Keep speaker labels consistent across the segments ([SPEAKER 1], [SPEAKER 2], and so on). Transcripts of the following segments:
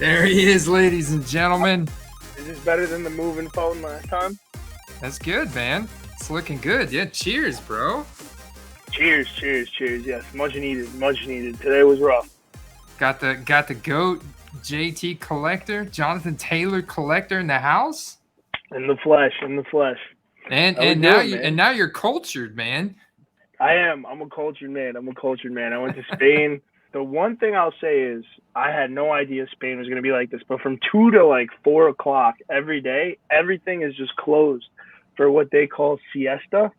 [SPEAKER 1] There he is, ladies and gentlemen.
[SPEAKER 2] Is this better than the moving phone last time?
[SPEAKER 1] That's good, man. It's looking good. Yeah, cheers, bro.
[SPEAKER 2] Cheers, cheers, cheers. Yes, much needed, much needed. Today was rough.
[SPEAKER 1] Got the GOAT JT collector, Jonathan Taylor collector in the house.
[SPEAKER 2] In the flesh, in the flesh.
[SPEAKER 1] And now you're cultured, man.
[SPEAKER 2] I am. I'm a cultured man. I went to Spain. The one thing I'll say is I had no idea Spain was going to be like this, but from 2 to like 4 o'clock every day, everything is just closed for what they call siesta.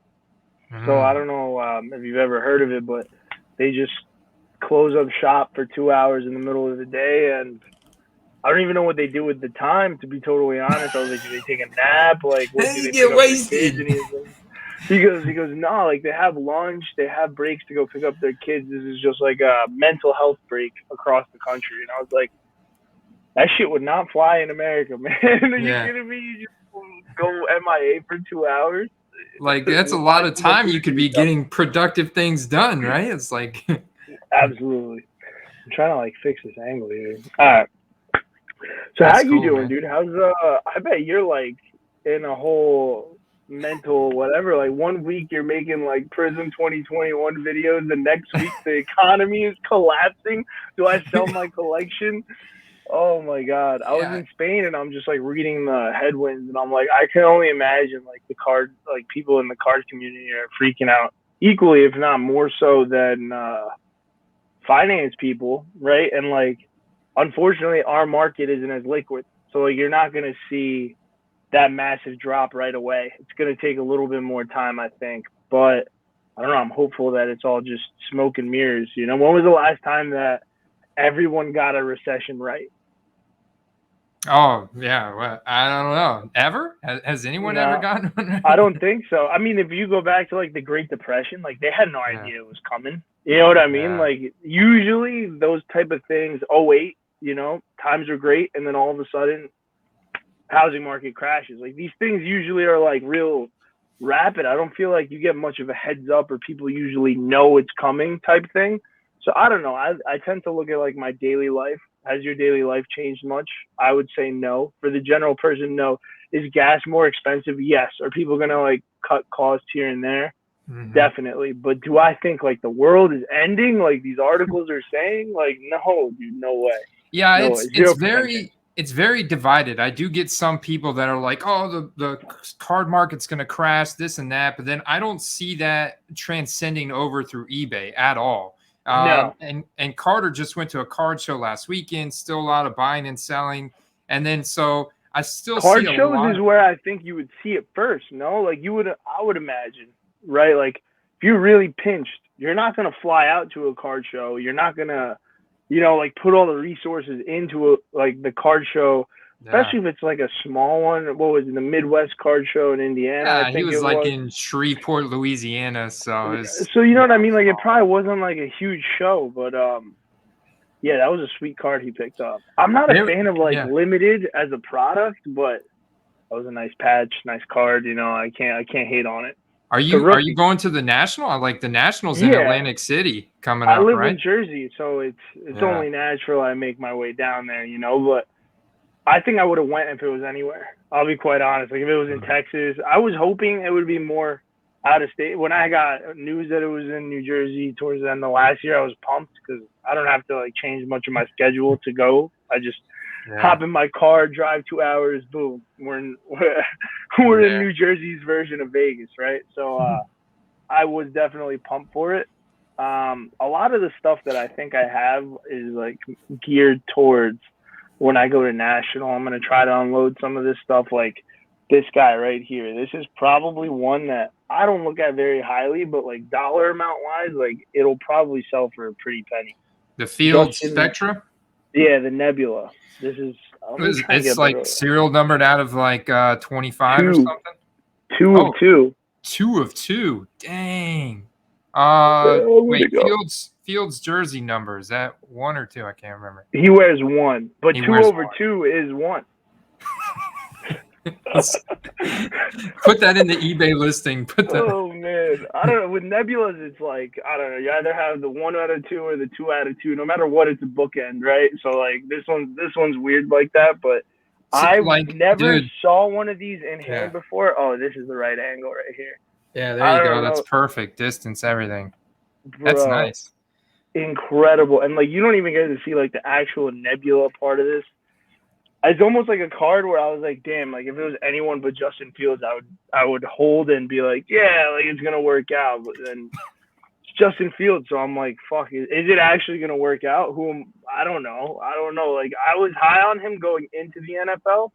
[SPEAKER 2] So I don't know if you've ever heard of it, but they just close up shop for 2 hours in the middle of the day, and I don't even know what they do with the time, to be totally honest. I was like, do they take a nap? Like, what do they
[SPEAKER 1] get wasted?
[SPEAKER 2] He goes, no, like they have lunch, they have breaks to go pick up their kids. This is just like a mental health break across the country. And I was like, that shit would not fly in America, man. Are you kidding me? You just go MIA for 2 hours?
[SPEAKER 1] Like, that's a lot of time you could be getting productive things done, right? It's like...
[SPEAKER 2] Absolutely. I'm trying to, like, fix this angle here. All right. So how you doing, man? Dude? How's I bet you're like in a whole mental whatever. Like 1 week you're making like Prism 2021 videos, the next week the economy is collapsing. Do I sell my collection? Oh my God. I was in Spain and I'm just like reading the headwinds and I'm like, I can only imagine like people in the card community are freaking out equally, if not more so than finance people, right? And like, unfortunately, our market isn't as liquid. So like, you're not going to see that massive drop right away. It's going to take a little bit more time, I think. But I don't know. I'm hopeful that it's all just smoke and mirrors. You know, when was the last time that everyone got a recession right?
[SPEAKER 1] Oh, yeah. Well, I don't know. Ever? Has anyone ever gotten one right?
[SPEAKER 2] I don't think so. I mean, if you go back to like the Great Depression, like they had no idea it was coming. You know what I mean? Like usually those type of things, 08, you know, times are great. And then all of a sudden housing market crashes. Like these things usually are like real rapid. I don't feel like you get much of a heads up or people usually know it's coming type thing. So I don't know. I tend to look at like my daily life. Has your daily life changed much? I would say no. For the general person, no. Is gas more expensive? Yes. Are people going to like cut costs here and there? Mm-hmm. Definitely. But do I think like the world is ending? Like these articles are saying? Like, no, dude, no way.
[SPEAKER 1] Yeah, no it's very divided. I do get some people that are like, oh, the card market's going to crash, this and that. But then I don't see that transcending over through eBay at all.
[SPEAKER 2] No.
[SPEAKER 1] And Carter just went to a card show last weekend. Still a lot of buying and selling. And then so I still
[SPEAKER 2] card
[SPEAKER 1] see
[SPEAKER 2] shows is where I think you would see it first. No, like I would imagine, right? Like if you're really pinched, you're not going to fly out to a card show. You're not going to, you know, like put all the resources into like the card show, especially if it's like a small one. What was it, the Midwest card show in Indiana?
[SPEAKER 1] Yeah, I think he was like in Shreveport, Louisiana. So
[SPEAKER 2] you know what I mean? Like it probably wasn't like a huge show, but yeah, that was a sweet card he picked up. I'm not a fan of like limited as a product, but that was a nice patch, nice card. You know, I can't hate on it.
[SPEAKER 1] Are you going to the National? I like the Nationals in Atlantic City coming up,
[SPEAKER 2] I live
[SPEAKER 1] right?
[SPEAKER 2] in Jersey, so it's only natural I make my way down there, you know, but I think I would have went if it was anywhere. I'll be quite honest. Like if it was in Texas, I was hoping it would be more out of state. When I got news that it was in New Jersey towards the end of last year, I was pumped because I don't have to like change much of my schedule to go. I just hop in my car, drive 2 hours, boom. We're in New Jersey's version of Vegas, right? So I was definitely pumped for it. A lot of the stuff that I think I have is like geared towards when I go to National. I'm going to try to unload some of this stuff, like this guy right here. This is probably one that I don't look at very highly, but like dollar amount wise, like it'll probably sell for a pretty penny.
[SPEAKER 1] The Field Spectra?
[SPEAKER 2] Yeah, the Nebula. This is
[SPEAKER 1] it's like serial numbered out of like 25 or something.
[SPEAKER 2] 2 of 2.
[SPEAKER 1] 2 of 2. Dang. Wait, Fields jersey number, is that 1 or 2? I can't remember.
[SPEAKER 2] He wears 1, but 2 over 2 is 1.
[SPEAKER 1] Put that in the eBay listing.
[SPEAKER 2] Oh man, I don't know. With Nebulas, it's like I don't know. You either have the 1 out of 2 or the 2 out of 2. No matter what, it's a bookend, right? So like this one's weird like that. But I never saw one of these in hand before. Oh, this is the right angle right here.
[SPEAKER 1] Yeah, there you go. That's perfect distance, everything.
[SPEAKER 2] Bro,
[SPEAKER 1] that's nice.
[SPEAKER 2] Incredible, and like you don't even get to see like the actual nebula part of this. It's almost like a card where I was like, damn, like if it was anyone but Justin Fields, I would hold and be like, yeah, like it's gonna work out. But then it's Justin Fields, so I'm like, fuck, is it actually gonna work out? I don't know. Like I was high on him going into the NFL,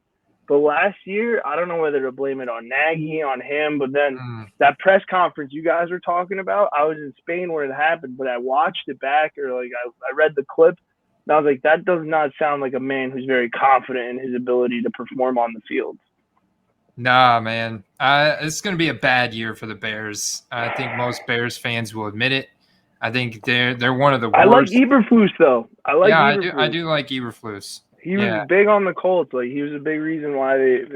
[SPEAKER 2] but last year I don't know whether to blame it on Nagy, on him, but then that press conference you guys were talking about, I was in Spain where it happened, but I watched it back or like I read the clip. And I was like, that does not sound like a man who's very confident in his ability to perform on the field.
[SPEAKER 1] Nah, man. It's going to be a bad year for the Bears. I think most Bears fans will admit it. I think they're one of the worst.
[SPEAKER 2] I like Eberflus, though.
[SPEAKER 1] I do like Eberflus.
[SPEAKER 2] He was big on the Colts. Like he was a big reason why they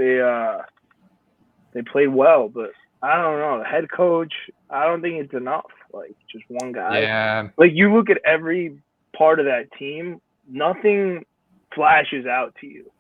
[SPEAKER 2] played well. But I don't know. The head coach, I don't think it's enough. Like just one guy.
[SPEAKER 1] Yeah.
[SPEAKER 2] Like you look at every part of that team, nothing flashes out to you.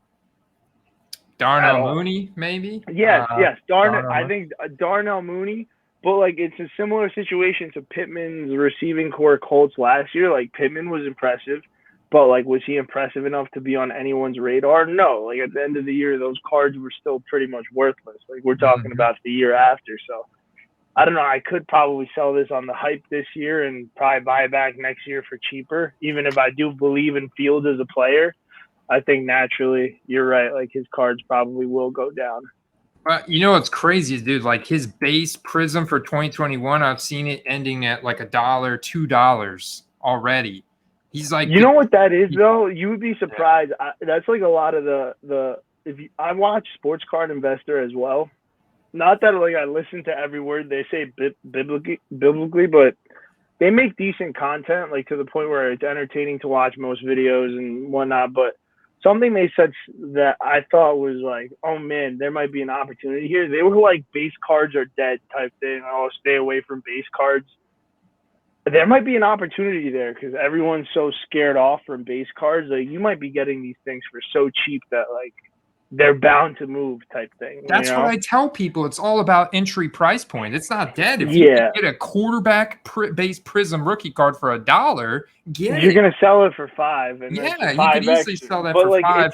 [SPEAKER 1] Darnell Mooney, maybe?
[SPEAKER 2] Yes. Darnell. I think Darnell Mooney, but like it's a similar situation to Pittman's receiving core Colts last year. Like Pittman was impressive, but like was he impressive enough to be on anyone's radar? No. Like at the end of the year, those cards were still pretty much worthless. Like we're talking about the year after, so. I don't know. I could probably sell this on the hype this year and probably buy back next year for cheaper. Even if I do believe in Fields as a player, I think naturally you're right. Like his cards probably will go down.
[SPEAKER 1] You know what's crazy, dude? Like his base Prism for 2021, I've seen it ending at like $1, $2 already. He's like,
[SPEAKER 2] you know what that is though? You would be surprised. That's like a lot of I watch Sports Card Investor as well. Not that like I listen to every word they say biblically, but they make decent content, like to the point where it's entertaining to watch most videos and whatnot. But something they said that I thought was like, oh man, there might be an opportunity here. They were like, base cards are dead type thing. Oh, stay away from base cards. There might be an opportunity there because everyone's so scared off from base cards. Like you might be getting these things for so cheap that like they're bound to move type thing.
[SPEAKER 1] That's what I tell people. It's all about entry price point. It's not dead. If you can get a quarterback base Prism rookie card for $1,
[SPEAKER 2] you're going to sell it for $5. And
[SPEAKER 1] you can easily sell that for
[SPEAKER 2] like,
[SPEAKER 1] $5.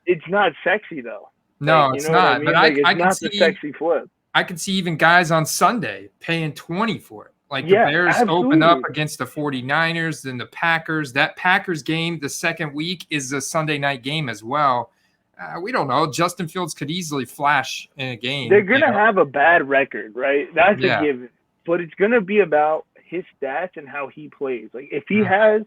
[SPEAKER 2] It's not sexy though.
[SPEAKER 1] No, like, it's not. I mean? But
[SPEAKER 2] like,
[SPEAKER 1] I can
[SPEAKER 2] not
[SPEAKER 1] see
[SPEAKER 2] the sexy flip.
[SPEAKER 1] I can see even guys on Sunday paying $20 for it. Like the Bears open up against the 49ers, then the Packers. That Packers game, the second week, is a Sunday night game as well. We don't know. Justin Fields could easily flash in a game.
[SPEAKER 2] They're going to have a bad record, right? That's a given. But it's going to be about his stats and how he plays. Like, if he has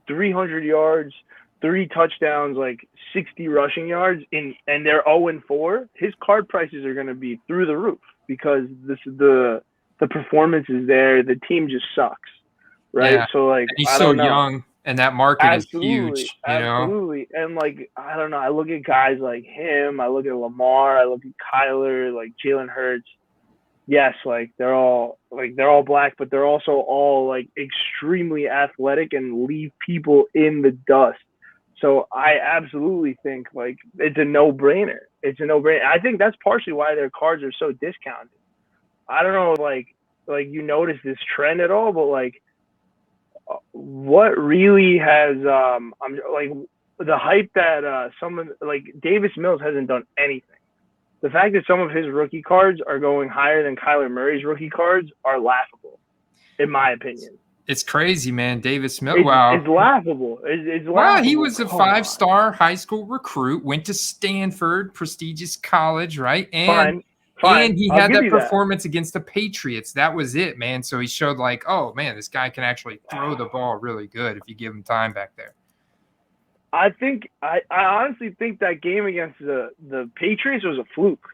[SPEAKER 2] 300 yards, 3 touchdowns, like 60 rushing yards, and they're 0-4, his card prices are going to be through the roof because the performance is there. The team just sucks, right?
[SPEAKER 1] Yeah.
[SPEAKER 2] So, like,
[SPEAKER 1] and he's so young. And that market is huge,
[SPEAKER 2] Absolutely. And, like, I don't know. I look at guys like him. I look at Lamar. I look at Kyler, like Jalen Hurts. Yes, like, they're all black, but they're also all, like, extremely athletic and leave people in the dust. So I absolutely think, like, it's a no-brainer. I think that's partially why their cards are so discounted. I don't know, like you notice this trend at all, but, like, what really has I'm like the hype that someone like Davis Mills hasn't done anything. The fact that some of his rookie cards are going higher than Kyler Murray's rookie cards are laughable, in my opinion.
[SPEAKER 1] It's crazy, man. Davis Mills.
[SPEAKER 2] It's laughable. It's laughable.
[SPEAKER 1] Well, he was a 5-star high school recruit, went to Stanford, prestigious college, right? And
[SPEAKER 2] Fine.
[SPEAKER 1] And he had that performance against the Patriots. That was it, man. So he showed like, oh, man, this guy can actually throw the ball really good if you give him time back there.
[SPEAKER 2] I honestly think that game against the Patriots was a fluke.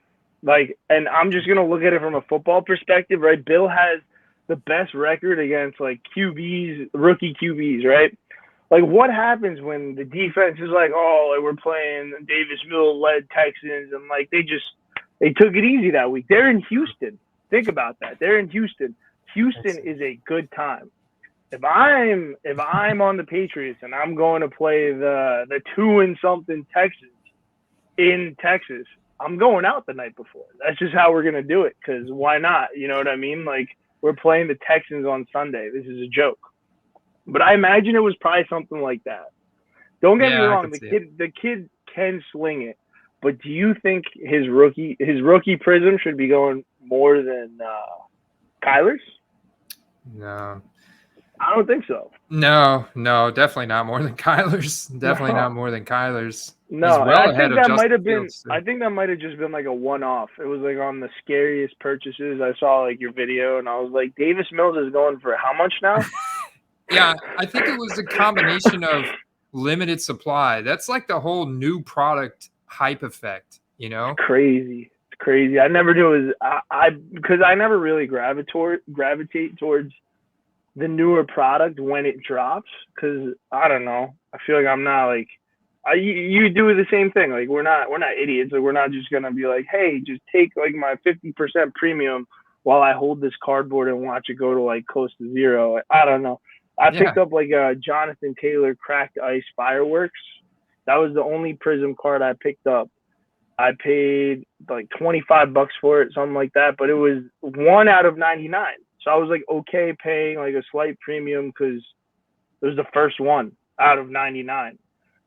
[SPEAKER 2] Like, and I'm just going to look at it from a football perspective, right? Bill has the best record against, like, QBs, rookie QBs, right? Like, what happens when the defense is like, oh, like, we're playing Davis Mills-led Texans, and, like, they just They took it easy that week. They're in Houston. Think about that. They're in Houston. Houston is a good time. If I'm on the Patriots and I'm going to play the 2-something Texans in Texas, I'm going out the night before. That's just how we're gonna do it. Because why not? You know what I mean? Like, we're playing the Texans on Sunday. This is a joke. But I imagine it was probably something like that. Don't get me wrong. The kid can sling it. But do you think his rookie prism should be going more than Kyler's?
[SPEAKER 1] No.
[SPEAKER 2] I don't think so.
[SPEAKER 1] No, definitely not more than Kyler's. Definitely not more than Kyler's.
[SPEAKER 2] No,
[SPEAKER 1] he's well
[SPEAKER 2] I think
[SPEAKER 1] ahead
[SPEAKER 2] that
[SPEAKER 1] of
[SPEAKER 2] might have been.
[SPEAKER 1] Fields,
[SPEAKER 2] I think that might have just been like a one-off. It was like on the scariest purchases. I saw like your video, and I was like, Davis Mills is going for how much now?
[SPEAKER 1] Yeah, I think it was a combination of limited supply. That's like the whole new product hype effect, you know?
[SPEAKER 2] It's crazy. I never knew it was because I never really gravitate towards the newer product when it drops, because I don't know. I feel like I'm not like you do the same thing. Like, we're not idiots. Like, we're not just gonna be like, hey, just take like my 50% premium while I hold this cardboard and watch it go to like close to zero. Like, I don't know. I picked up like a Jonathan Taylor cracked ice fireworks. That was the only Prism card I picked up. I paid like $25 for it, something like that, but it was 1 out of 99. So I was like, okay, paying like a slight premium because it was the first one out of 99.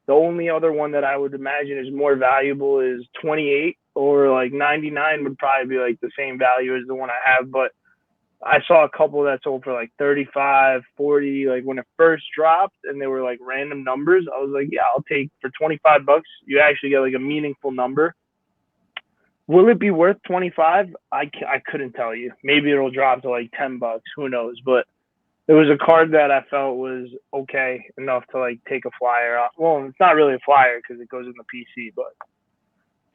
[SPEAKER 2] The only other one that I would imagine is more valuable is 28, or like 99 would probably be like the same value as the one I have. But I saw a couple that sold for like 35, 40, like when it first dropped, and they were like random numbers. I was like, yeah, I'll take for $25. You actually get like a meaningful number. Will it be worth 25? I couldn't tell you. Maybe it'll drop to like $10. Who knows? But it was a card that I felt was okay enough to like take a flyer off. Well, it's not really a flyer because it goes in the PC, but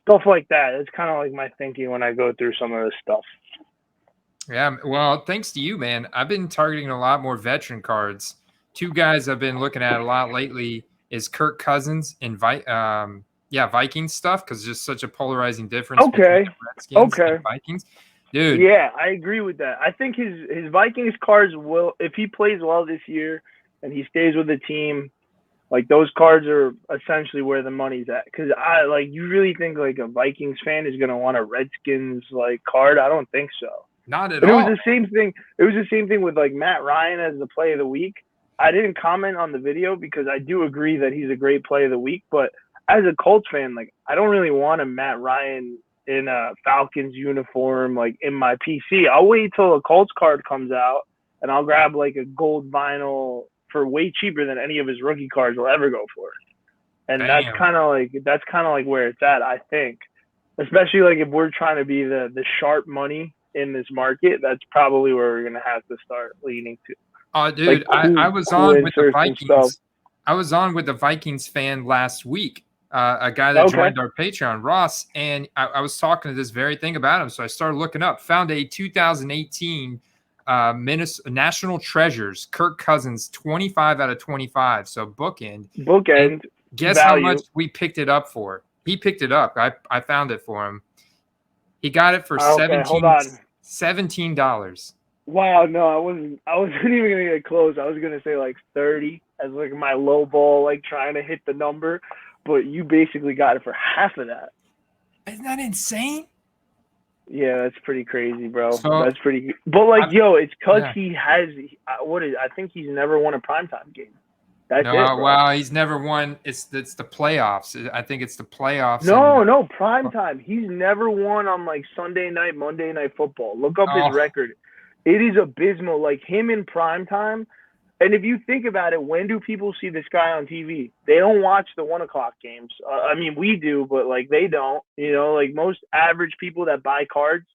[SPEAKER 2] stuff like that. It's kind of like my thinking when I go through some of this stuff.
[SPEAKER 1] Yeah, well, thanks to you, man. I've been targeting a lot more veteran cards. 2 guys I've been looking at a lot lately is Kirk Cousins and Vikings stuff, because there's just such a polarizing difference between the Redskins and Vikings. Dude.
[SPEAKER 2] Yeah, I agree with that. I think his Vikings cards will, if he plays well this year and he stays with the team, like, those cards are essentially where the money's at. Because you really think like a Vikings fan is gonna want a Redskins like card? I don't think so.
[SPEAKER 1] Not at all.
[SPEAKER 2] It was the same thing. It was the same thing with like Matt Ryan as the play of the week. I didn't comment on the video because I do agree that he's a great play of the week, but as a Colts fan, like, I don't really want a Matt Ryan in a Falcons uniform, like, in my PC. I'll wait till a Colts card comes out, and I'll grab like a gold vinyl for way cheaper than any of his rookie cards will ever go for. And that's kind of like where it's at, I think. Especially like if we're trying to be the sharp money in this market, that's probably where we're gonna have to start leaning to.
[SPEAKER 1] Oh, dude, like, I was on with the Vikings. I was on with the Vikings fan last week. A guy that joined our Patreon, Ross, and I was talking to this very thing about him. So I started looking up, found a 2018 Minnesota National Treasures, Kirk Cousins, 25 out of 25. So bookend. And guess value. How much we picked it up for? He picked it up. I found it for him. He got it for $17.
[SPEAKER 2] Wow, no, I wasn't even gonna get close. I was gonna say like 30 as like my low ball, like trying to hit the number. But you basically got it for half of that.
[SPEAKER 1] Isn't that insane?
[SPEAKER 2] Yeah, that's pretty crazy, bro. So, that's pretty. But like, it's because he has I think he's never won a primetime game. That's it, bro.
[SPEAKER 1] Well, he's never won. It's the playoffs. I think it's the playoffs.
[SPEAKER 2] No, primetime. He's never won on like Sunday night, Monday Night Football. Look up his record. It is abysmal. Like, him in primetime. And if you think about it, when do people see this guy on TV? They don't watch the 1 o'clock games. I mean, we do, but like they don't. You know, like most average people that buy cards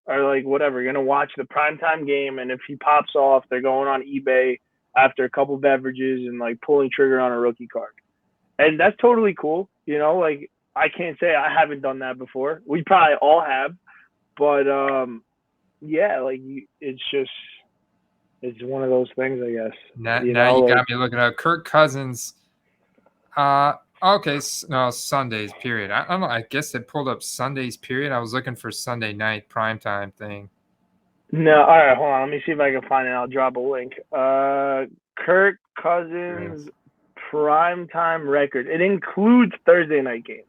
[SPEAKER 2] are like, whatever, going to watch the primetime game. And if he pops off, they're going on eBay after a couple beverages and like pulling trigger on a rookie card. And that's totally cool. You know, like, I can't say I haven't done that before. We probably all have. But yeah, like, it's one of those things, I guess.
[SPEAKER 1] Now you got me looking up Kirk Cousins. Okay, no, Sundays period. I don't know. I guess it pulled up Sundays period. I was looking for Sunday night primetime thing.
[SPEAKER 2] No, all right, hold on. Let me see if I can find it. I'll drop a link. Kirk Cousins primetime record. It includes Thursday night games.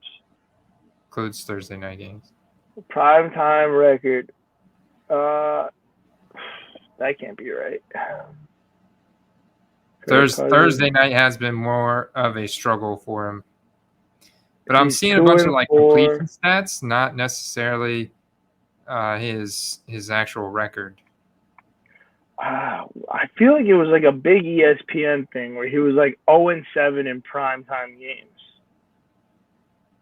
[SPEAKER 1] Includes Thursday night games.
[SPEAKER 2] Primetime record. That can't be right.
[SPEAKER 1] Thursday night has been more of a struggle for him. But I'm seeing a bunch of like
[SPEAKER 2] 2-4.
[SPEAKER 1] completion stats, not necessarily his actual record.
[SPEAKER 2] I feel like it was like a big ESPN thing where he was like 0-7 in primetime games.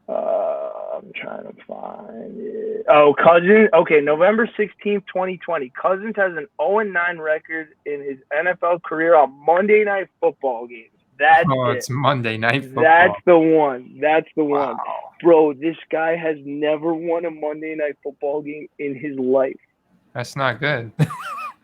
[SPEAKER 2] I'm trying to find it. Oh, Cousins. Okay, November 16th, 2020. Cousins has an 0-9 record in his NFL career on Monday Night Football games. That's
[SPEAKER 1] it's Monday Night Football.
[SPEAKER 2] That's the one. That's the one. Bro, this guy has never won a Monday Night Football game in his life.
[SPEAKER 1] That's not good.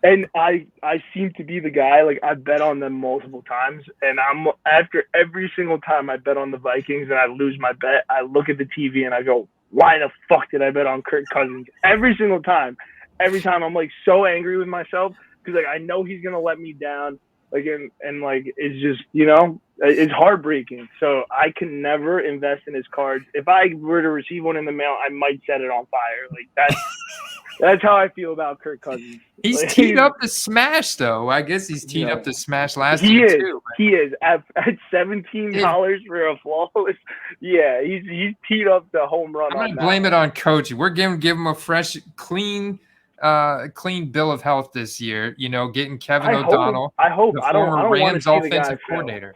[SPEAKER 2] And I seem to be the guy, like, I bet on them multiple times, and after every single time I bet on the Vikings and I lose my bet, I look at the TV and I go, why the fuck did I bet on Kirk Cousins? Every single time. Every time I'm, like, so angry with myself because, like, I know he's going to let me down. Like, and like, it's just, it's heartbreaking. So I can never invest in his cards. If I were to receive one in the mail, I might set it on fire. Like, that's how I feel about Kirk Cousins.
[SPEAKER 1] He's teed up to smash, though. I guess he's teed up to smash last year, too.
[SPEAKER 2] He is. At $17 for a flawless, yeah, he's teed up the home run.
[SPEAKER 1] I'm going to blame it on coaching. We're going to give him a fresh, clean bill of health this year. Getting Kevin O'Donnell.
[SPEAKER 2] I hope.
[SPEAKER 1] I don't want to see the guy coordinator.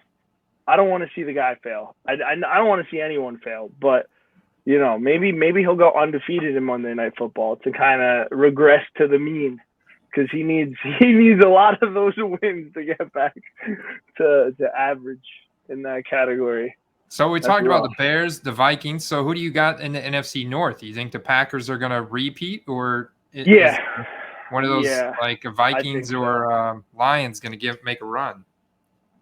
[SPEAKER 2] I don't want to see the guy fail. I don't want to see anyone fail, but maybe he'll go undefeated in Monday Night Football to kind of regress to the mean, because he needs a lot of those wins to get back to average in that category.
[SPEAKER 1] So we talked about the Bears, the Vikings. So who do you got in the NFC North? You think the Packers are going to repeat, or is one of those like Vikings or Lions going to make a run?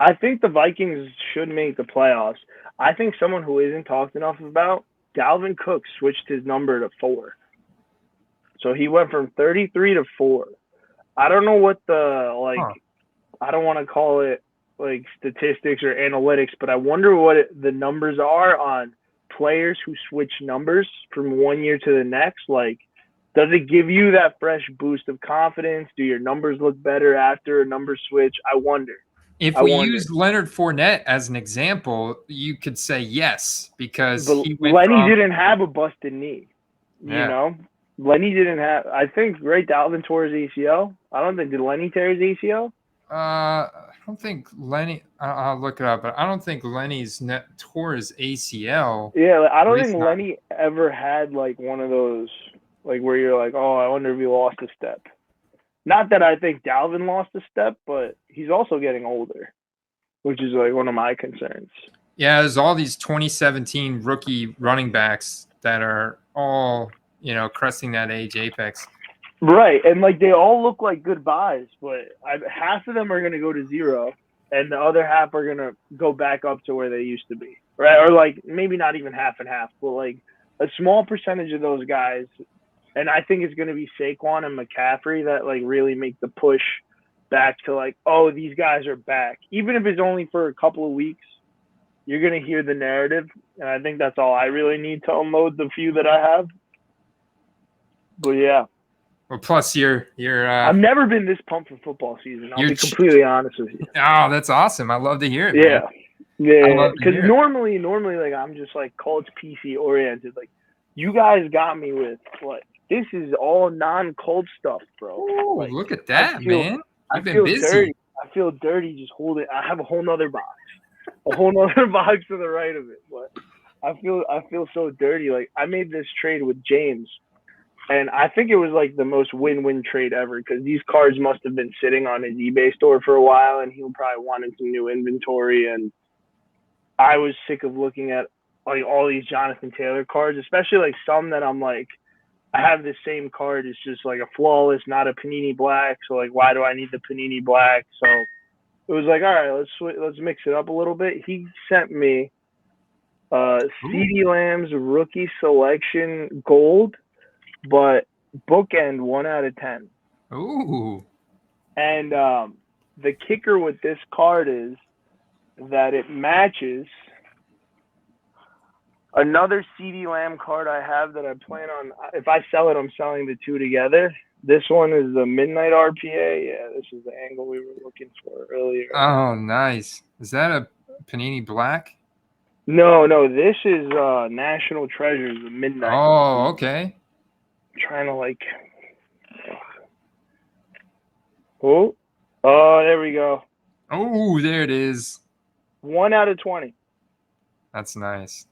[SPEAKER 2] I think the Vikings should make the playoffs. I think someone who isn't talked enough about, Dalvin Cook switched his number to 4. So he went from 33 to 4. I don't know what I don't want to call it like statistics or analytics, but I wonder what the numbers are on players who switch numbers from one year to the next. Like, does it give you that fresh boost of confidence? Do your numbers look better after a number switch? I wonder.
[SPEAKER 1] If we use Leonard Fournette as an example, you could say yes, because
[SPEAKER 2] Lenny didn't have a busted knee. Lenny didn't have. I think Dalvin tore his ACL. I don't think did Lenny tear his ACL.
[SPEAKER 1] I don't think Lenny. I'll look it up, but I don't think Lenny's tore his ACL.
[SPEAKER 2] Yeah, I don't think Lenny ever had like one of those like where you're like, oh, I wonder if he lost a step. Not that I think Dalvin lost a step, but he's also getting older, which is like one of my concerns.
[SPEAKER 1] Yeah, there's all these 2017 rookie running backs that are all, cresting that age apex.
[SPEAKER 2] Right, and like they all look like good buys, but half of them are going to go to 0, and the other half are going to go back up to where they used to be, right? Or like maybe not even half and half, but like a small percentage of those guys. And I think it's going to be Saquon and McCaffrey that like really make the push back to like, oh, these guys are back. Even if it's only for a couple of weeks, you're going to hear the narrative. And I think that's all I really need to unload the few that I have. But yeah.
[SPEAKER 1] Well, plus you're
[SPEAKER 2] I've never been this pumped for football season. I'll be completely honest with you.
[SPEAKER 1] Oh, that's awesome. I love to hear it.
[SPEAKER 2] Yeah.
[SPEAKER 1] Man.
[SPEAKER 2] Yeah. Because normally like I'm just like Colts PC oriented. Like you guys got me with like, this is all non-cold stuff, bro.
[SPEAKER 1] Ooh, like, look at that, man. You've been busy.
[SPEAKER 2] Dirty. I feel dirty just holding. I have a whole nother box. A whole nother box to the right of it. But I feel so dirty. Like, I made this trade with James, and I think it was, like, the most win-win trade ever because these cards must have been sitting on his eBay store for a while, and he probably wanted some new inventory. And I was sick of looking at, like, all these Jonathan Taylor cards, especially, like, some that I'm, like, I have the same card. It's just like a flawless, not a Panini Black. So like, why do I need the Panini Black? So it was like, all right, let's mix it up a little bit. He sent me CD Lamb's rookie selection gold, but bookend 1 out of 10.
[SPEAKER 1] Ooh.
[SPEAKER 2] And the kicker with this card is that it matches another CD Lamb card I have that I plan on. If I sell it, I'm selling the two together. This one is the Midnight RPA. Yeah, this is the angle we were looking for earlier.
[SPEAKER 1] Oh, nice. Is that a Panini Black?
[SPEAKER 2] No, this is National Treasures, the Midnight.
[SPEAKER 1] Oh, okay.
[SPEAKER 2] I'm trying to like. Oh, there we go.
[SPEAKER 1] Oh, there it is.
[SPEAKER 2] 1 out of 20.
[SPEAKER 1] That's nice.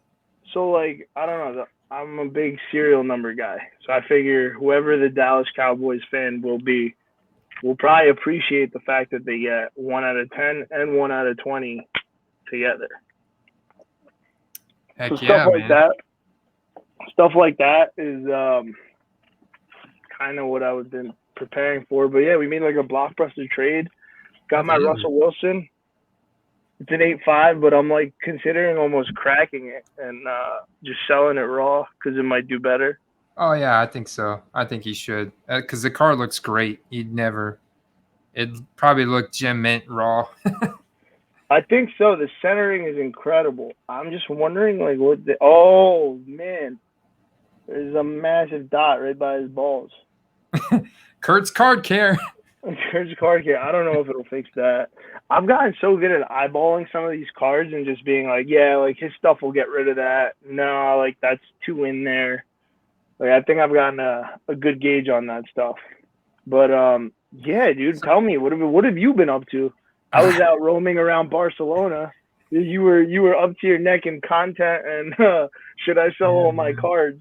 [SPEAKER 2] So, like, I don't know. I'm a big serial number guy. So I figure whoever the Dallas Cowboys fan will be will probably appreciate the fact that they get 1 out of 10 and 1 out of 20 together.
[SPEAKER 1] Heck
[SPEAKER 2] so
[SPEAKER 1] yeah,
[SPEAKER 2] stuff like that is kind of what I was been preparing for. But yeah, we made like a blockbuster trade. Got my Russell Wilson. It's an 8.5, but I'm like considering almost cracking it and just selling it raw because it might do better.
[SPEAKER 1] Oh yeah, I think so. I think he should because the card looks great. It'd probably look gem mint raw.
[SPEAKER 2] I think so. The centering is incredible. I'm just wondering, like, oh, man. There's a massive dot right by his balls.
[SPEAKER 1] Kurt's card care.
[SPEAKER 2] Kurt's card care. I don't know if it'll fix that. I've gotten so good at eyeballing some of these cards and just being like, yeah, like, his stuff will get rid of that. No, like, that's too in there. Like, I think I've gotten a good gauge on that stuff. But, yeah, dude, tell me, what have you been up to? I was out roaming around Barcelona. You were up to your neck in content, and should I sell all my cards?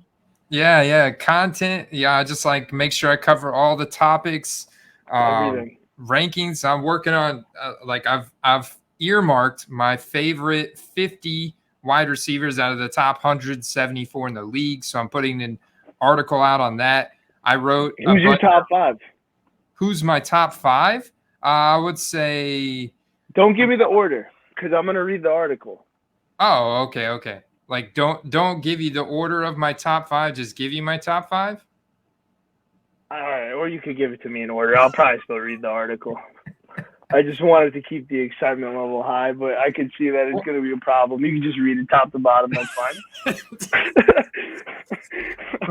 [SPEAKER 1] Yeah, content. Yeah, I just like make sure I cover all the topics,
[SPEAKER 2] everything.
[SPEAKER 1] Rankings. I'm working on like I've earmarked my favorite 50 wide receivers out of the top 174 in the league. So I'm putting an article out on that. I wrote.
[SPEAKER 2] Who's your top 5?
[SPEAKER 1] Who's my top 5? I would say.
[SPEAKER 2] Don't give me the order because I'm gonna read the article.
[SPEAKER 1] Oh, okay. Like don't give you the order of my top 5. Just give you my top 5.
[SPEAKER 2] All right, or you could give it to me in order. I'll probably still read the article. I just wanted to keep the excitement level high, but I could see that it's going to be a problem. You can just read it top to bottom. That's fine.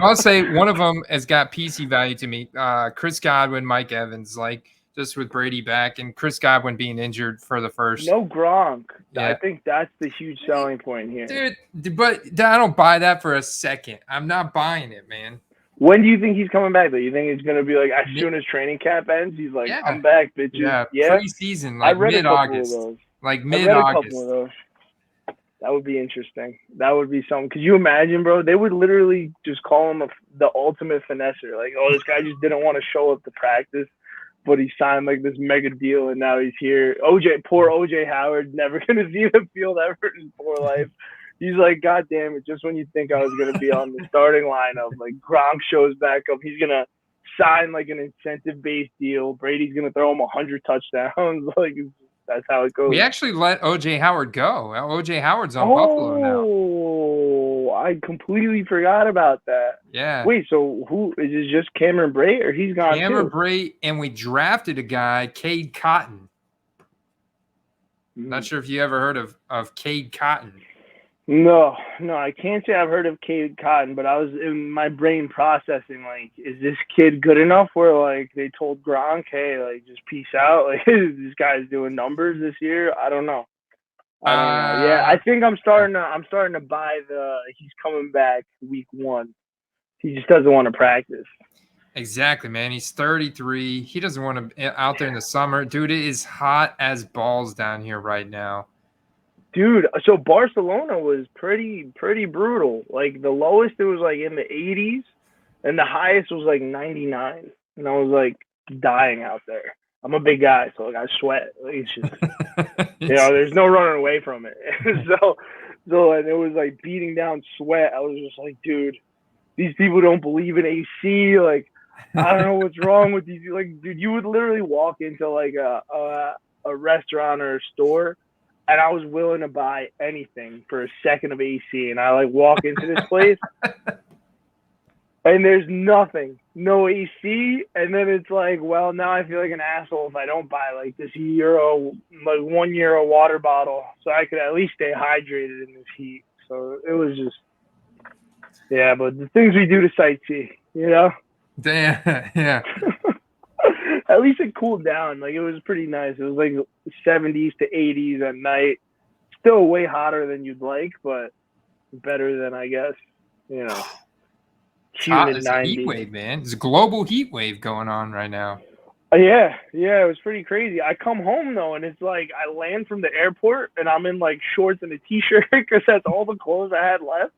[SPEAKER 1] I'll say one of them has got PC value to me. Chris Godwin, Mike Evans, like just with Brady back and Chris Godwin being injured for the first.
[SPEAKER 2] No Gronk. Yeah. I think that's the huge selling point here.
[SPEAKER 1] Dude, but I don't buy that for a second. I'm not buying it, man.
[SPEAKER 2] When do you think he's coming back, though? You think it's going to be like as soon as training camp ends, he's like, I'm back, bitches.
[SPEAKER 1] Yeah, preseason, like mid-August. Like mid-August.
[SPEAKER 2] That would be interesting. That would be something. Could you imagine, bro? They would literally just call him the ultimate finesser. Like, oh, this guy just didn't want to show up to practice, but he signed like this mega deal, and now he's here. Poor OJ Howard, never going to see the field ever in his poor life. He's like, God damn it, just when you think I was going to be on the starting lineup, like Gronk shows back up. He's going to sign like an incentive-based deal. Brady's going to throw him 100 touchdowns. Like, that's how it goes.
[SPEAKER 1] We actually let OJ Howard go. OJ Howard's on Buffalo now.
[SPEAKER 2] Oh, I completely forgot about that.
[SPEAKER 1] Yeah.
[SPEAKER 2] Wait, so who is it? Just Cameron Brate, or he's gone
[SPEAKER 1] Cameron
[SPEAKER 2] too?
[SPEAKER 1] Brate, and we drafted a guy, Cade Cotton. Not sure if you ever heard of Cade Cotton.
[SPEAKER 2] No, I can't say I've heard of Cade Cotton, but I was in my brain processing, like, is this kid good enough where, like, they told Gronk, hey, like, just peace out? Like, this guy's doing numbers this year? I don't know. Yeah, I think I'm starting to buy he's coming back week 1. He just doesn't want to practice.
[SPEAKER 1] Exactly, man. He's 33. He doesn't want to be out there in the summer. Dude, it is hot as balls down here right now.
[SPEAKER 2] Dude, so Barcelona was pretty brutal. Like, the lowest, it was, like, in the 80s, and the highest was, like, 99. And I was, like, dying out there. I'm a big guy, so, like, I sweat. Like, it's just, there's no running away from it. so and it was, like, beating down sweat. I was just like, dude, these people don't believe in AC. Like, I don't know what's wrong with these. Like, dude, you would literally walk into, like, a restaurant or a store, and I was willing to buy anything for a second of AC. And I like walk into this place, and there's nothing, no AC. And then it's like, well, now I feel like an asshole if I don't buy like this like €1 water bottle, so I could at least stay hydrated in this heat. So it was just, yeah. But the things we do to sightsee, you know.
[SPEAKER 1] Damn, yeah.
[SPEAKER 2] At least it cooled down. Like, it was pretty nice. It was like 70s to 80s at night. Still way hotter than you'd like, but better than, I guess, you know.
[SPEAKER 1] Humid 90s. It's a heat wave, man. There's a global heat wave going on right now.
[SPEAKER 2] Yeah, it was pretty crazy. I come home though, and it's like I land from the airport, and I'm in like shorts and a t-shirt because that's all the clothes I had left.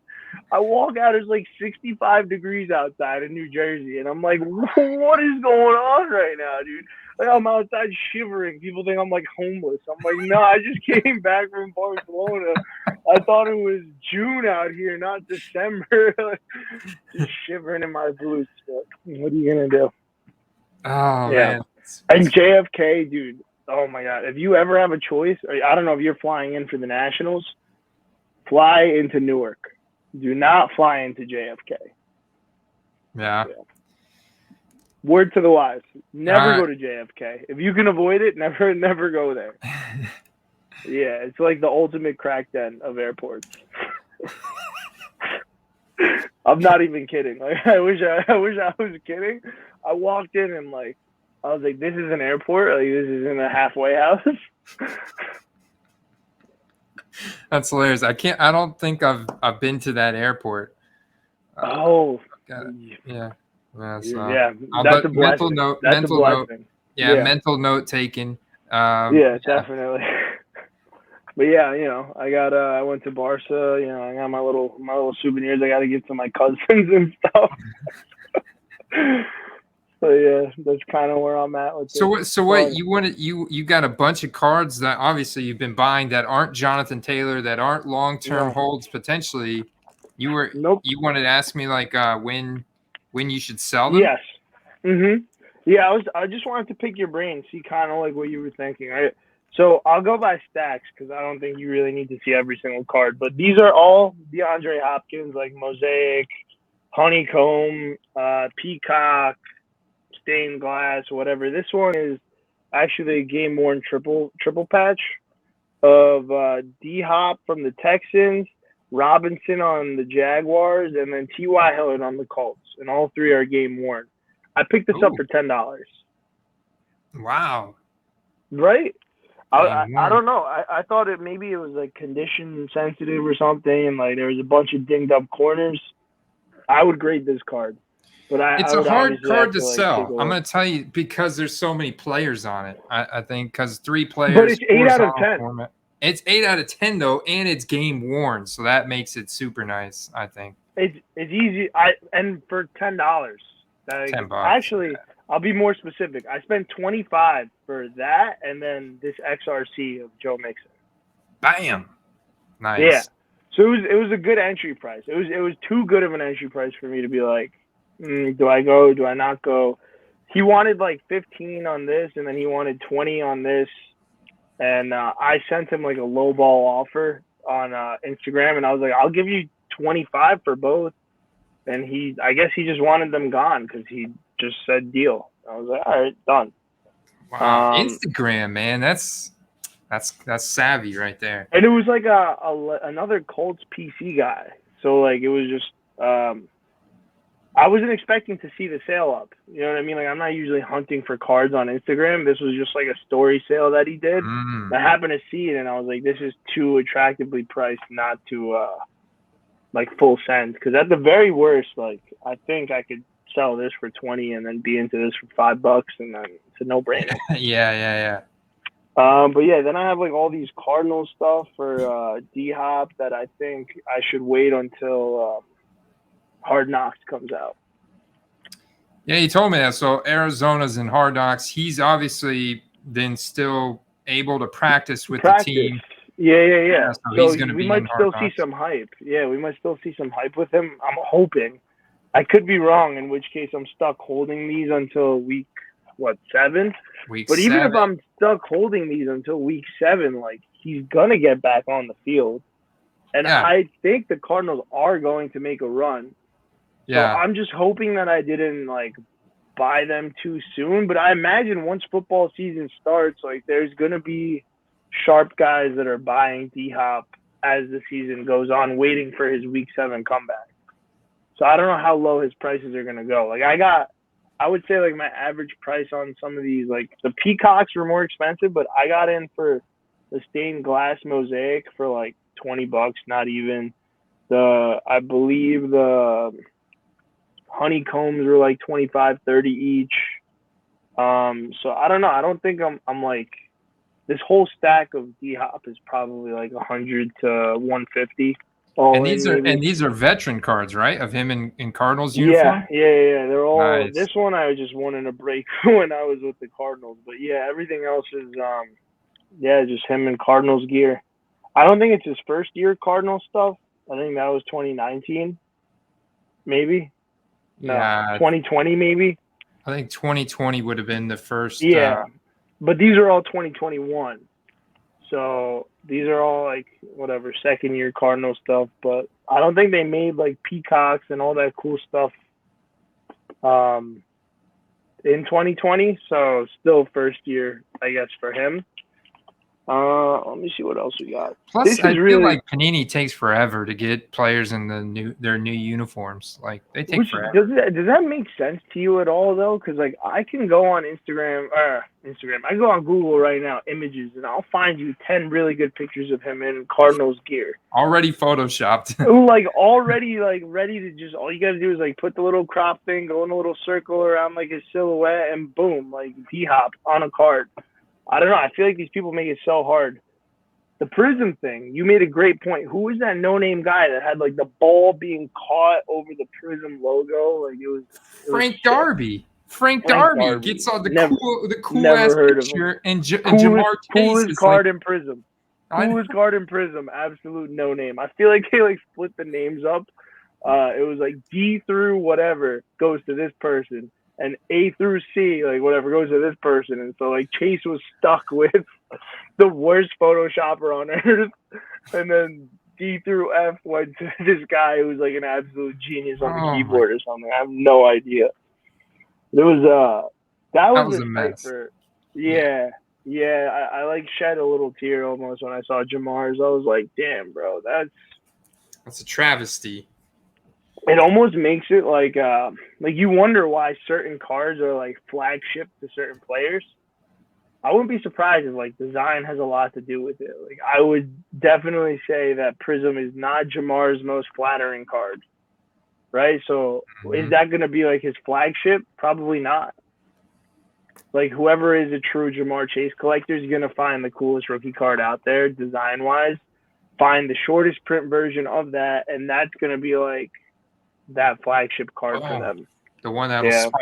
[SPEAKER 2] I walk out, it's like 65 degrees outside in New Jersey, and I'm like, what is going on right now, dude? Like, I'm outside shivering. People think I'm like homeless. I'm like, no, I just came back from Barcelona. I thought it was June out here, not December. Just shivering in my boots. But what are you gonna do?
[SPEAKER 1] Oh, yeah. Man.
[SPEAKER 2] And JFK, dude. Oh my God. If you ever have a choice, I don't know if you're flying in for the Nationals, fly into Newark. Do not fly into JFK.
[SPEAKER 1] Yeah.
[SPEAKER 2] Word to the wise. Never go to JFK. If you can avoid it, never go there. Yeah, it's like the ultimate crack den of airports. I'm not even kidding. Like, I wish I was kidding. I walked in and like I was like, this is an airport. Like, this isn't a halfway house.
[SPEAKER 1] That's hilarious. I don't think I've been to that airport.
[SPEAKER 2] Yeah.
[SPEAKER 1] Yeah.
[SPEAKER 2] That's a
[SPEAKER 1] mental note.
[SPEAKER 2] That's
[SPEAKER 1] mental note. Yeah, mental note taken.
[SPEAKER 2] Yeah, definitely. But yeah, you know, I went to Barca. You know, I got my little souvenirs I got to give to my cousins and stuff. So yeah, that's kind of where I'm at with it.
[SPEAKER 1] So what you wanted? You got a bunch of cards that obviously you've been buying that aren't Jonathan Taylor, that aren't long-term holds potentially. You wanted to ask me like when you should sell them?
[SPEAKER 2] Yes. Yeah, I just wanted to pick your brain, see kind of like what you were thinking. So I'll go by stacks because I don't think you really need to see every single card. But these are all DeAndre Hopkins, like Mosaic, Honeycomb, Peacock, Stained Glass, whatever. This one is actually a game-worn triple patch of D-Hop from the Texans, Robinson on the Jaguars, and then T.Y. Hilton on the Colts. And all three are game-worn. I picked this up for $10.
[SPEAKER 1] Wow.
[SPEAKER 2] Right? I don't know. I thought maybe it was like condition sensitive or something, and like there was a bunch of dinged up corners. I would grade this card, but
[SPEAKER 1] it's a hard card to sell. I'm going to tell you because there's so many players on it. I think because 3 players.
[SPEAKER 2] But it's 8 out of 10.
[SPEAKER 1] Format. It's 8 out of 10 though, and it's game worn, so that makes it super nice. I think
[SPEAKER 2] it's easy. And for $10, $10. Actually. Yeah. I'll be more specific. I spent $25 for that, and then this XRC of Joe Mixon.
[SPEAKER 1] Bam, nice.
[SPEAKER 2] Yeah, so it was a good entry price. It was too good of an entry price for me to be like, do I go? Do I not go? He wanted like 15 on this, and then he wanted 20 on this, and I sent him like a lowball offer on Instagram, and I was like, I'll give you 25 for both, and I guess he just wanted them gone because he just said deal. I was like, all right, done.
[SPEAKER 1] Wow, Instagram, man, that's savvy right there.
[SPEAKER 2] And it was like another Colts PC guy, so like it was just I wasn't expecting to see the sale up. You know what I mean? Like I'm not usually hunting for cards on Instagram. This was just like a story sale that he did. I happened to see it, and I was like, this is too attractively priced not to like full send. Because at the very worst, like I think I could sell this for 20 and then be into this for $5, and then it's a no-brainer.
[SPEAKER 1] Yeah.
[SPEAKER 2] But yeah, then I have like all these Cardinal stuff for D-Hop that I think I should wait until Hard Knocks comes out.
[SPEAKER 1] Yeah, he told me that. So Arizona's in Hard Knocks. He's obviously then still able to practice with the team.
[SPEAKER 2] Yeah.
[SPEAKER 1] So he's going to be
[SPEAKER 2] we might still see some hype. Yeah, we might still see some hype with him. I'm hoping. I could be wrong, in which case I'm stuck holding these until week 7? But even if I'm stuck holding these until week 7, like he's gonna get back on the field, and
[SPEAKER 1] Yeah.
[SPEAKER 2] I think the Cardinals are going to make a run.
[SPEAKER 1] Yeah.
[SPEAKER 2] So I'm just hoping that I didn't like buy them too soon. But I imagine once football season starts, like there's gonna be sharp guys that are buying D-Hop as the season goes on, waiting for his Week 7 comeback. So I don't know how low his prices are gonna go. Like I would say like my average price on some of these, like the Peacocks were more expensive, but I got in for the stained glass mosaic for like $20, not even. I believe the honeycombs were like 25, 30 each. So I don't know. I don't think I'm like, this whole stack of D-Hop is probably like 100 to 150.
[SPEAKER 1] And these are veteran cards, right? Of him in Cardinals
[SPEAKER 2] uniform?
[SPEAKER 1] uniform?
[SPEAKER 2] Yeah. They're all
[SPEAKER 1] Nice.
[SPEAKER 2] This one I just won in a break when I was with the Cardinals. But yeah, everything else is just him in Cardinals gear. I don't think it's his first year Cardinals stuff. I think that was 2019. Maybe. No,
[SPEAKER 1] Yeah.
[SPEAKER 2] 2020 maybe.
[SPEAKER 1] I think 2020 would have been the first.
[SPEAKER 2] Yeah. But these are all 2021. So these are all like whatever second year Cardinal stuff, but I don't think they made like peacocks and all that cool stuff in 2020. So still first year, I guess, for him. Let me see what else we got.
[SPEAKER 1] Plus, I feel like Panini takes forever to get players in their new uniforms. Like they take forever.
[SPEAKER 2] Does that make sense to you at all though? Because like I can go on Instagram. I go on Google right now, images, and I'll find you 10 really good pictures of him in Cardinals gear.
[SPEAKER 1] Already photoshopped.
[SPEAKER 2] Like already like ready to just, all you gotta do is like put the little crop thing, go in a little circle around like his silhouette, and boom, like D-Hop on a card. I don't know. I feel like these people make it so hard. The Prism thing, you made a great point. Who was that no-name guy that had like the ball being caught over the Prism logo? Like it was
[SPEAKER 1] Frank Darby. Frank Darby gets on the cool ass picture, and Jamar
[SPEAKER 2] coolest card in Prism. Coolest card in Prism. Absolute no name. I feel like they like split the names up. It was like D through whatever goes to this person, and A through C, like whatever, goes to this person. And so like Chase was stuck with the worst Photoshopper on earth, and then D through F went to this guy who was like an absolute genius on the keyboard or something. I have no idea. There was that was a mess. I like shed a little tear almost when I saw Jamar's. I was like, damn, bro,
[SPEAKER 1] that's a travesty.
[SPEAKER 2] It almost makes it like you wonder why certain cards are like flagship to certain players. I wouldn't be surprised if like design has a lot to do with it. Like I would definitely say that Prism is not Jamar's most flattering card, right? So is that going to be like his flagship? Probably not. Like whoever is a true Jamar Chase collector is going to find the coolest rookie card out there design wise, find the shortest print version of that, and that's going to be like that flagship card for them.
[SPEAKER 1] The one that'll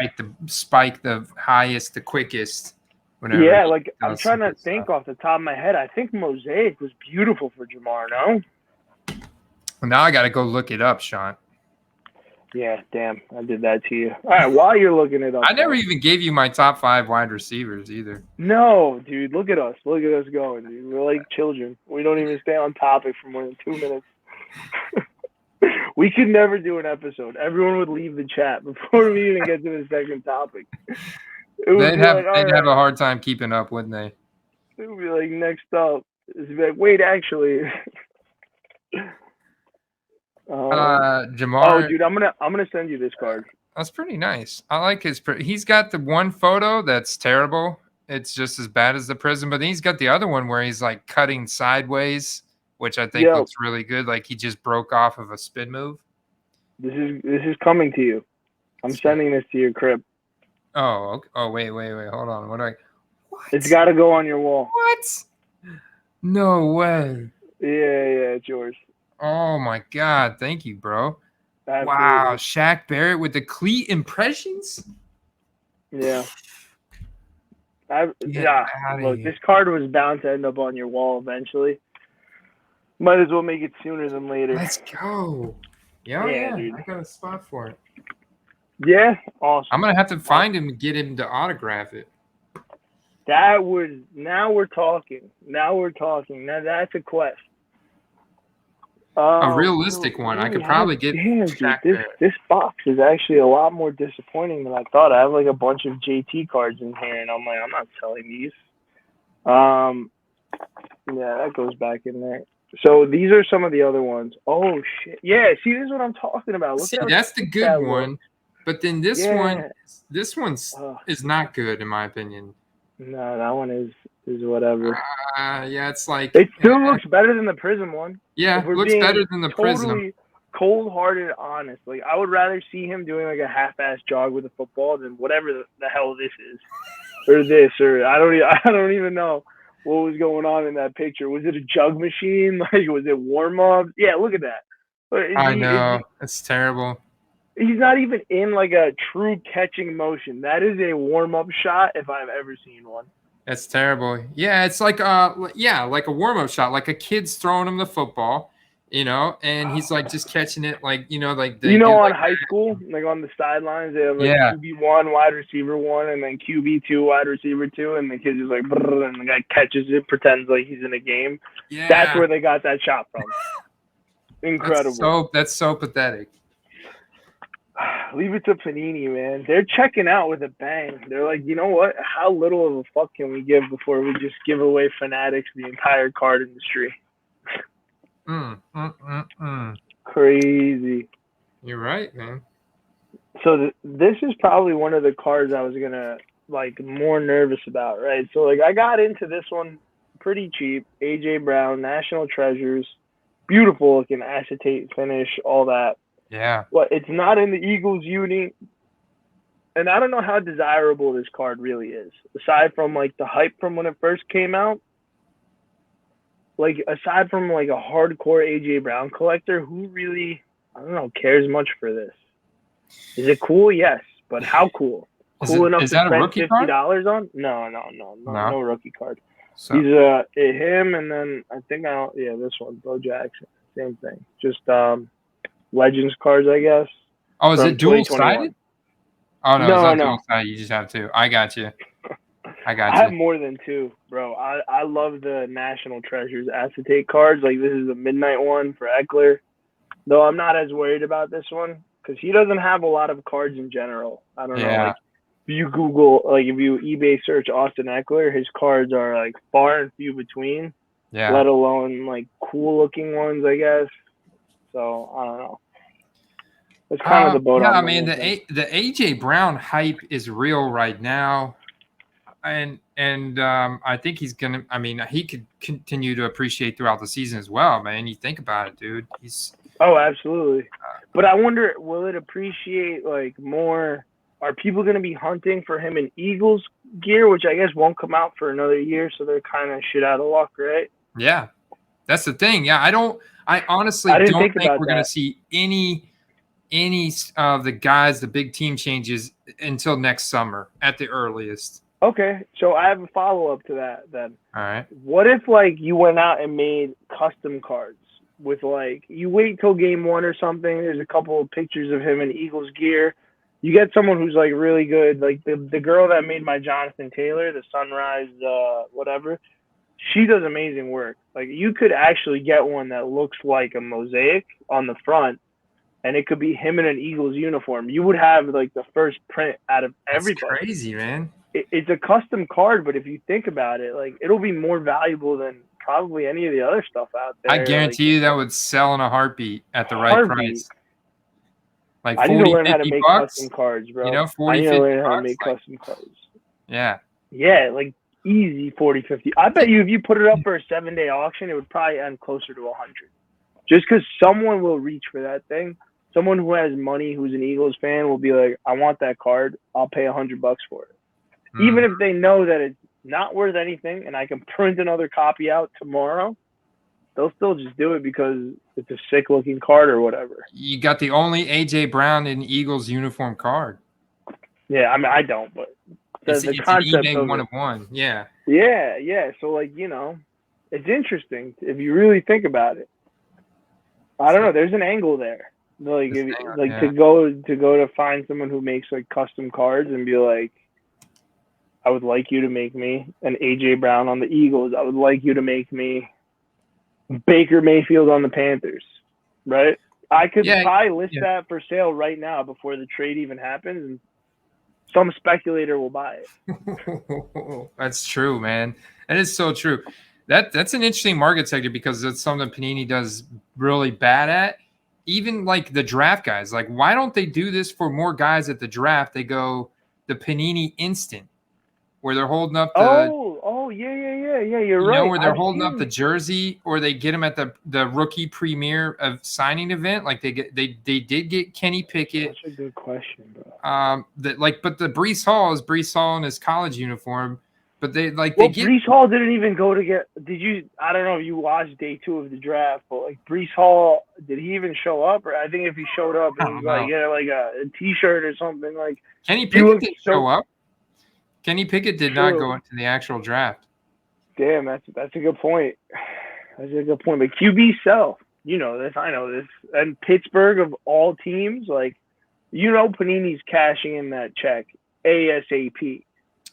[SPEAKER 1] spike the highest, the quickest.
[SPEAKER 2] Yeah, like I'm trying to think off the top of my head. I think Mosaic was beautiful for Jamar, no?
[SPEAKER 1] Well, now I got to go look it up, Shant.
[SPEAKER 2] Yeah, damn, I did that to you. All right, while you're looking it up.
[SPEAKER 1] I never even gave you my top 5 wide receivers either.
[SPEAKER 2] No, dude, look at us. Look at us going, dude. We're like children. We don't even stay on topic for more than 2 minutes. We could never do an episode. Everyone would leave the chat before we even get to the second topic.
[SPEAKER 1] They'd have a hard time keeping up, wouldn't they?
[SPEAKER 2] It would be like, next up. It'd be like, wait, actually.
[SPEAKER 1] Jamar.
[SPEAKER 2] Oh, dude, I'm gonna send you this card.
[SPEAKER 1] That's pretty nice. I like his. He's got the one photo that's terrible. It's just as bad as the Prism, but then he's got the other one where he's like cutting sideways, which I think looks really good. Like he just broke off of a spin move.
[SPEAKER 2] This is coming to you. I'm sending this to your crib.
[SPEAKER 1] Oh, okay. Oh, wait. Hold on. What?
[SPEAKER 2] It's got to go on your wall.
[SPEAKER 1] What? No way.
[SPEAKER 2] Yeah, it's yours.
[SPEAKER 1] Oh my God! Thank you, bro.
[SPEAKER 2] Absolutely.
[SPEAKER 1] Wow, Shaq Barrett with the cleat impressions.
[SPEAKER 2] Yeah. Look, this card was bound to end up on your wall eventually. Might as well make it sooner than later.
[SPEAKER 1] Let's go. Yeah,
[SPEAKER 2] dude.
[SPEAKER 1] I got a spot for it.
[SPEAKER 2] Yeah, awesome.
[SPEAKER 1] I'm gonna have to find him and get him to autograph it.
[SPEAKER 2] Now we're talking. Now that's a quest.
[SPEAKER 1] A realistic one. I could probably get.
[SPEAKER 2] Damn, dude, this box is actually a lot more disappointing than I thought. I have like a bunch of JT cards in here, and I'm like, I'm not selling these. Yeah, that goes back in there. So these are some of the other ones. Oh shit! Yeah, see, this is what I'm talking about. Look,
[SPEAKER 1] that's the good one. But then this one is not good in my opinion.
[SPEAKER 2] No, that one is whatever.
[SPEAKER 1] Yeah, it's like
[SPEAKER 2] it still looks better than the Prism one.
[SPEAKER 1] Yeah, it looks better than the Prism.
[SPEAKER 2] Totally cold-hearted, honest. Like I would rather see him doing like a half-ass jog with a football than whatever the hell this is, or I don't even know what was going on in that picture. Was it a jug machine? Like was it warm-up? Yeah, look at that.
[SPEAKER 1] I know it's terrible.
[SPEAKER 2] He's not even in like a true catching motion. That is a warm-up shot if I've ever seen one.
[SPEAKER 1] That's terrible. Yeah, it's like like a warm-up shot, like a kid's throwing him the football, and he's like just catching it like, like
[SPEAKER 2] on high school, like on the sidelines, they have like QB1, wide receiver 1, and then QB2, wide receiver 2, and the kid just like, and the guy catches it, pretends like he's in a game. Yeah. That's where they got that shot from. Incredible.
[SPEAKER 1] That's so pathetic.
[SPEAKER 2] Leave it to Panini, man. They're checking out with a bang. They're like, you know what? How little of a fuck can we give before we just give away Fanatics the entire card industry? Crazy.
[SPEAKER 1] You're right, man.
[SPEAKER 2] So this is probably one of the cards I was gonna like more nervous about, right? So like I got into this one pretty cheap. AJ Brown, National Treasures, beautiful looking acetate finish, all that.
[SPEAKER 1] Yeah.
[SPEAKER 2] Well, it's not in the Eagles uni, and I don't know how desirable this card really is. Aside from like the hype from when it first came out, like aside from like a hardcore AJ Brown collector, who really, I don't know, cares much for this? Is it cool? Yes, but how cool? Cool enough to spend $50 on? No rookie card. So. He's him, and then I think this one, Bo Jackson, same thing. Just Legends cards, I guess.
[SPEAKER 1] Oh, is it dual-sided? Oh, no, it's not dual-sided. You just have two. I got you. I
[SPEAKER 2] have more than two, bro. I love the National Treasures acetate cards. Like, this is a midnight one for Eckler. Though I'm not as worried about this one because he doesn't have a lot of cards in general. I don't know. Like, if you Google, like, if you eBay search Austin Eckler, his cards are, like, far and few between. Yeah. Let alone, like, cool-looking ones, I guess. So, I don't know. It's kind of the boat.
[SPEAKER 1] Yeah, I mean, the AJ Brown hype is real right now. And I think he's going to – I mean, he could continue to appreciate throughout the season as well, man. You think about it, dude.
[SPEAKER 2] Oh, absolutely. But I wonder, will it appreciate, like, more – are people going to be hunting for him in Eagles gear, which I guess won't come out for another year, so they're kind of shit out of luck, right?
[SPEAKER 1] Yeah. That's the thing. Yeah, I honestly don't think we're going to see any of the guys, the big team changes until next summer at the earliest.
[SPEAKER 2] Okay, so I have a follow-up to that then.
[SPEAKER 1] All right.
[SPEAKER 2] What if, like, you went out and made custom cards with, like, you wait till game 1 or something, there's a couple of pictures of him in Eagles gear. You get someone who's, like, really good. Like, the girl that made my Jonathan Taylor, the Sunrise whatever, she does amazing work. Like, you could actually get one that looks like a mosaic on the front, and it could be him in an Eagles uniform. You would have, like, the first print out of everybody.
[SPEAKER 1] That's crazy, man.
[SPEAKER 2] It's a custom card, but if you think about it, like, it'll be more valuable than probably any of the other stuff out there.
[SPEAKER 1] I guarantee you that would sell in a heartbeat at the right price. Like
[SPEAKER 2] I need to learn how to make custom cards, bro.
[SPEAKER 1] You know, 40,
[SPEAKER 2] I need to learn how to make custom cards.
[SPEAKER 1] Yeah.
[SPEAKER 2] Yeah, like easy 40, 50. I bet you if you put it up for a 7-day auction, it would probably end closer to 100. Just because someone will reach for that thing. Someone who has money, who's an Eagles fan, will be like, I want that card. I'll pay $100 for it. Even if they know that it's not worth anything and I can print another copy out tomorrow, they'll still just do it because it's a sick-looking card or whatever.
[SPEAKER 1] You got the only A.J. Brown in Eagles uniform card.
[SPEAKER 2] Yeah, I mean, I don't, but
[SPEAKER 1] it's concept an eBay one of one. Yeah.
[SPEAKER 2] Yeah. So, like, you know, it's interesting if you really think about it. I don't know. There's an angle there. Like, to go to find someone who makes, like, custom cards and be like, I would like you to make me an AJ Brown on the Eagles. I would like you to make me Baker Mayfield on the Panthers, right? I could probably list that for sale right now before the trade even happens, and some speculator will buy it.
[SPEAKER 1] That's true, man. That is so true. That's an interesting market sector because that's something Panini does really bad at. Even like the draft guys, like why don't they do this for more guys at the draft? They go the Panini Instant, where they're holding up the
[SPEAKER 2] you're right.
[SPEAKER 1] Where they're holding up the jersey, or they get them at the rookie premiere of signing event. Like they did get Kenny Pickett.
[SPEAKER 2] That's a good question, bro.
[SPEAKER 1] But the Breece Hall is Breece Hall in his college uniform. But
[SPEAKER 2] Breece Hall didn't even go to get. Did you? I don't know if you watched day 2 of the draft, but like Breece Hall, did he even show up? Or I think if he showed up, it was like a T-shirt or something. Like
[SPEAKER 1] Kenny Pickett didn't show up. Kenny Pickett did not go into the actual draft.
[SPEAKER 2] Damn, that's a good point. That's a good point. But QB sell, you know this, I know this, and Pittsburgh of all teams, like Panini's cashing in that check ASAP.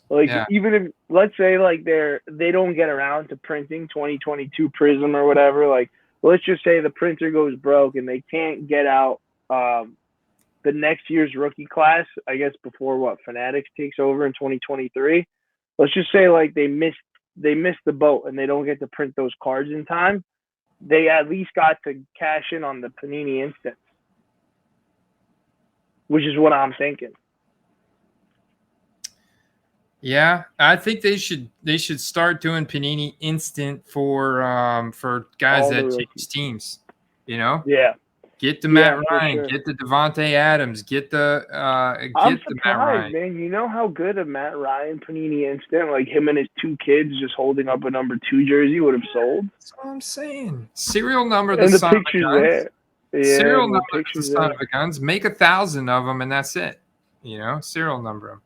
[SPEAKER 2] Like even if let's say like they don't get around to printing 2022 Prism or whatever, like let's just say the printer goes broke and they can't get out the next year's rookie class, I guess before Fanatics takes over in 2023. Let's just say like they missed the boat and they don't get to print those cards in time. They at least got to cash in on the Panini Instant, which is what I'm thinking.
[SPEAKER 1] Yeah, I think they should start doing Panini Instant for guys that change teams.
[SPEAKER 2] Yeah.
[SPEAKER 1] Get the Matt Ryan, get the Devontae Adams, get the
[SPEAKER 2] I'm surprised, Matt Ryan. Man. You know how good a Matt Ryan Panini Instant, like him and his 2 kids just holding up a number 2 jersey would have sold.
[SPEAKER 1] That's what I'm saying. Serial number,
[SPEAKER 2] the son of a guns.
[SPEAKER 1] Yeah, serial number, the son of a guns. Make 1,000 of them, and that's it. Serial number them.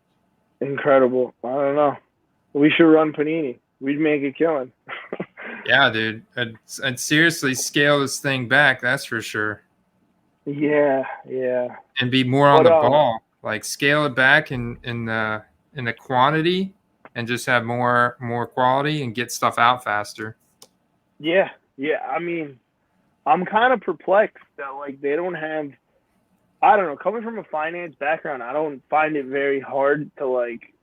[SPEAKER 2] Incredible. I don't know. We should run Panini. We'd make a killing.
[SPEAKER 1] Yeah, dude. I'd seriously scale this thing back. That's for sure.
[SPEAKER 2] Yeah.
[SPEAKER 1] And be more on the ball. Like scale it back in the quantity, and just have more quality and get stuff out faster.
[SPEAKER 2] Yeah. I mean, I'm kind of perplexed that like they don't have. I don't know. Coming from a finance background, I don't find it very hard to like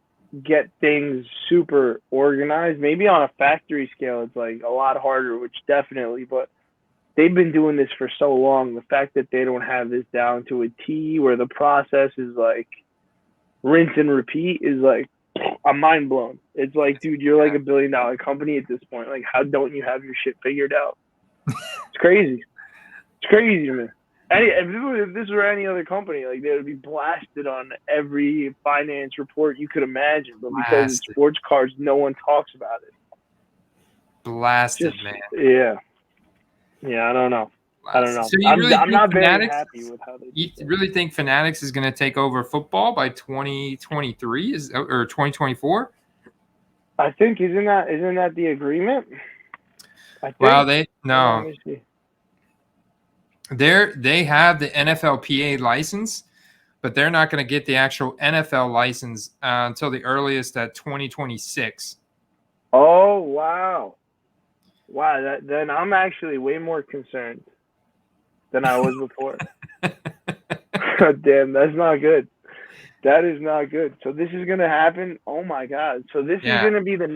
[SPEAKER 2] get things super organized. Maybe on a factory scale, it's like a lot harder, which definitely, but they've been doing this for so long. The fact that they don't have this down to a T where the process is like rinse and repeat is like, I'm mind blown. It's like, dude, you're like $1 billion company at this point. Like, how don't you have your shit figured out? It's crazy. It's crazy, man. If this were any other company, like they would be blasted on every finance report you could imagine. But because it's sports cards, no one talks about it.
[SPEAKER 1] Blasted, man.
[SPEAKER 2] Yeah. Yeah, I don't know.
[SPEAKER 1] So I'm not very
[SPEAKER 2] happy with how they do
[SPEAKER 1] You really think Fanatics is going to take over football by 2023 or 2024?
[SPEAKER 2] I think isn't that the agreement?
[SPEAKER 1] Well, they have the NFLPA license, but they're not going to get the actual NFL license until the earliest at 2026.
[SPEAKER 2] Oh, wow. Wow, then I'm actually way more concerned than I was before. Damn, that's not good. That is not good. So this is going to happen. Oh, my God. So this is going to be the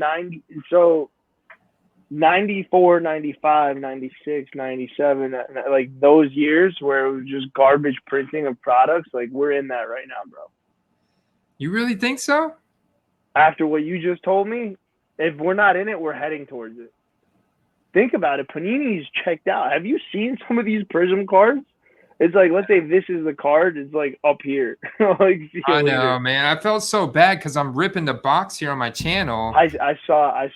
[SPEAKER 2] 94, 95, 96, 97, like those years where it was just garbage printing of products. Like we're in that right now, bro.
[SPEAKER 1] You really think so?
[SPEAKER 2] After what you just told me, if we're not in it, we're heading towards it. Think about it. Panini's checked out. Have you seen some of these Prism cards? It's like, let's say this is the card. It's like up here. Like,
[SPEAKER 1] I know, man. I felt so bad because I'm ripping the box here on my channel.
[SPEAKER 2] I saw it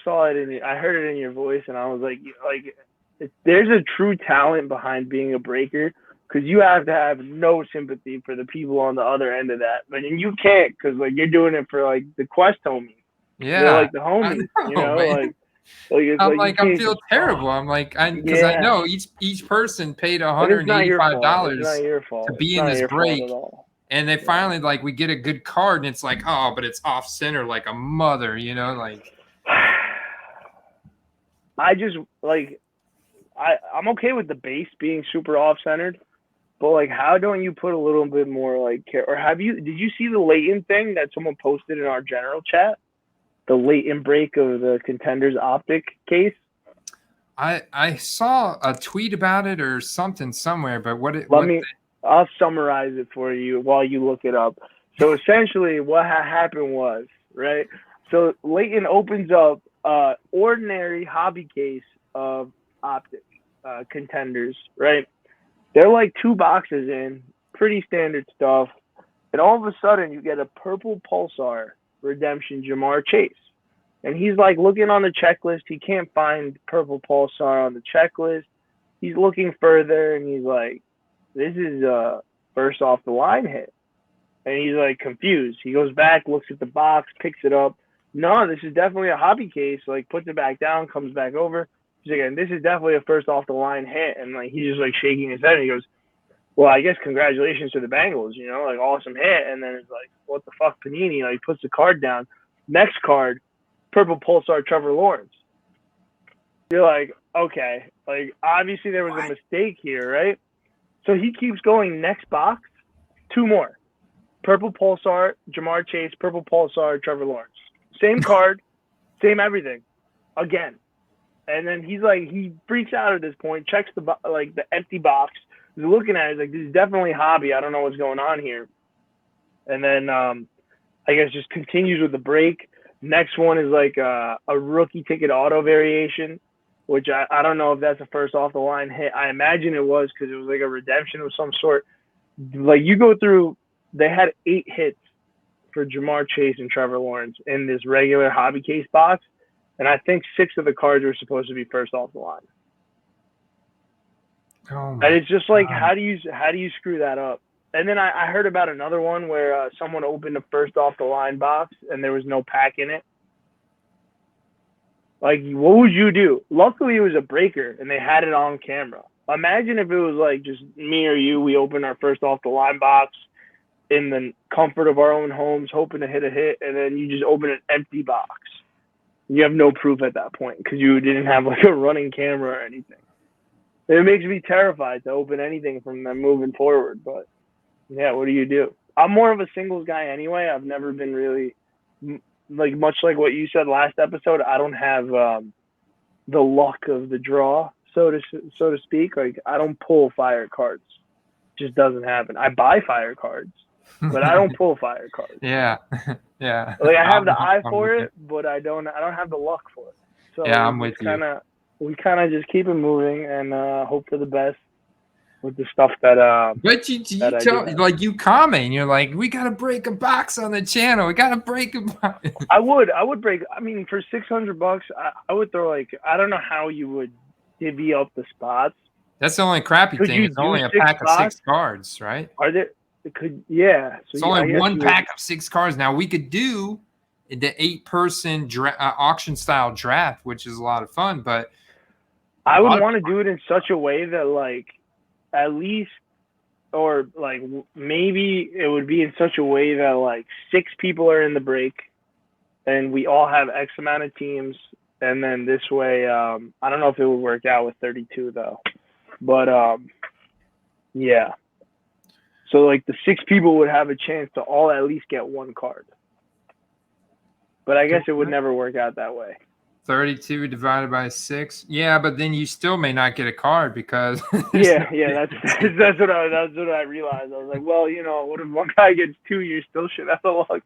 [SPEAKER 2] I heard it in your voice, and I was like, there's a true talent behind being a breaker, because you have to have no sympathy for the people on the other end of that. But you can't, because like you're doing it for like the Quest homies.
[SPEAKER 1] Yeah,
[SPEAKER 2] they're like the homies. Man.
[SPEAKER 1] I feel terrible. I'm like, because I know each person paid $185
[SPEAKER 2] to
[SPEAKER 1] be in this break, And they finally like we get a good card, and it's like, oh, but it's off center like a mother, you know, like.
[SPEAKER 2] I just like I'm okay with the base being super off centered, but like, how don't you put a little bit more like care? Or did you see the latent thing that someone posted in our general chat? The latent break of the Contenders optic case.
[SPEAKER 1] I saw a tweet about it or something somewhere, but
[SPEAKER 2] I'll summarize it for you while you look it up. So essentially what happened was, right? So Leighton opens up ordinary hobby case of optic Contenders, right? They're like 2 boxes in, pretty standard stuff. And all of a sudden you get a purple Pulsar Redemption Jamar Chase. And he's like looking on the checklist. He can't find purple Pulsar on the checklist. He's looking further and he's like, this is a first off the line hit. And he's like confused. He goes back, looks at the box, picks it up. No, this is definitely a hobby case. Like puts it back down, comes back over. He's like, this is definitely a first off the line hit. And like he's just like shaking his head. And he goes, well, I guess congratulations to the Bengals. You know, like awesome hit. And then it's like, what the fuck, Panini? Like puts the card down. Next card, purple Pulsar Trevor Lawrence. You're like, okay, like obviously there was a mistake here, right? So he keeps going. Next box, 2 more. Purple Pulsar, Jamar Chase, purple Pulsar, Trevor Lawrence. Same card, same everything, again. And then he's like, he freaks out at this point, checks the empty box. He's looking at it, he's like, this is definitely hobby. I don't know what's going on here. And then I guess just continues with the break. Next one is like a rookie ticket auto variation, which I don't know if that's a first off the line hit. I imagine it was because it was like a redemption of some sort. Like you go through, they had 8 hits for Jamar Chase and Trevor Lawrence in this regular hobby case box, and I think 6 of the cards were supposed to be first off the line.
[SPEAKER 1] Oh
[SPEAKER 2] and it's just like, how do you screw that up? And then I heard about another one where someone opened a first off the line box and there was no pack in it. Like, what would you do? Luckily, it was a breaker and they had it on camera. Imagine if it was like just me or you, we opened our first off the line box in the comfort of our own homes, hoping to hit a hit, and then you just open an empty box. You have no proof at that point because you didn't have like a running camera or anything. It makes me terrified to open anything from them moving forward, but yeah, what do you do? I'm more of a singles guy anyway. I've never been really, like, much like what you said last episode, I don't have the luck of the draw, so to speak. Like, I don't pull fire cards. It just doesn't happen. I buy fire cards, but I don't pull fire cards.
[SPEAKER 1] Yeah. Yeah.
[SPEAKER 2] Like, I have the eye for it, but I don't have the luck for it. So
[SPEAKER 1] yeah, I'm with you.
[SPEAKER 2] We kind of just keep it moving and hope for the best with the stuff that
[SPEAKER 1] but you tell, like, you comment, you're like, we gotta break a box on the channel. We gotta break a box.
[SPEAKER 2] I would break. I mean, for $600, I would throw, like, I don't know how you would divvy up the spots.
[SPEAKER 1] That's the only crappy thing. It's only a pack of 6 cards, right?
[SPEAKER 2] Are there? Yeah. So
[SPEAKER 1] it's only one pack of 6 cards. Now we could do the 8-person auction style draft, which is a lot of fun, but
[SPEAKER 2] I would want to do it in such a way that, like, at least, or like maybe it would be in such a way that like 6 people are in the break and we all have X amount of teams. And then this way, I don't know if it would work out with 32 though, but yeah. So like the 6 people would have a chance to all at least get 1 card. But I guess it would never work out that way.
[SPEAKER 1] 32 divided by 6. Yeah, but then you still may not get a card because
[SPEAKER 2] yeah, that's what I realized. I was like, well, you know, what if one guy gets 2, you still should have the luck.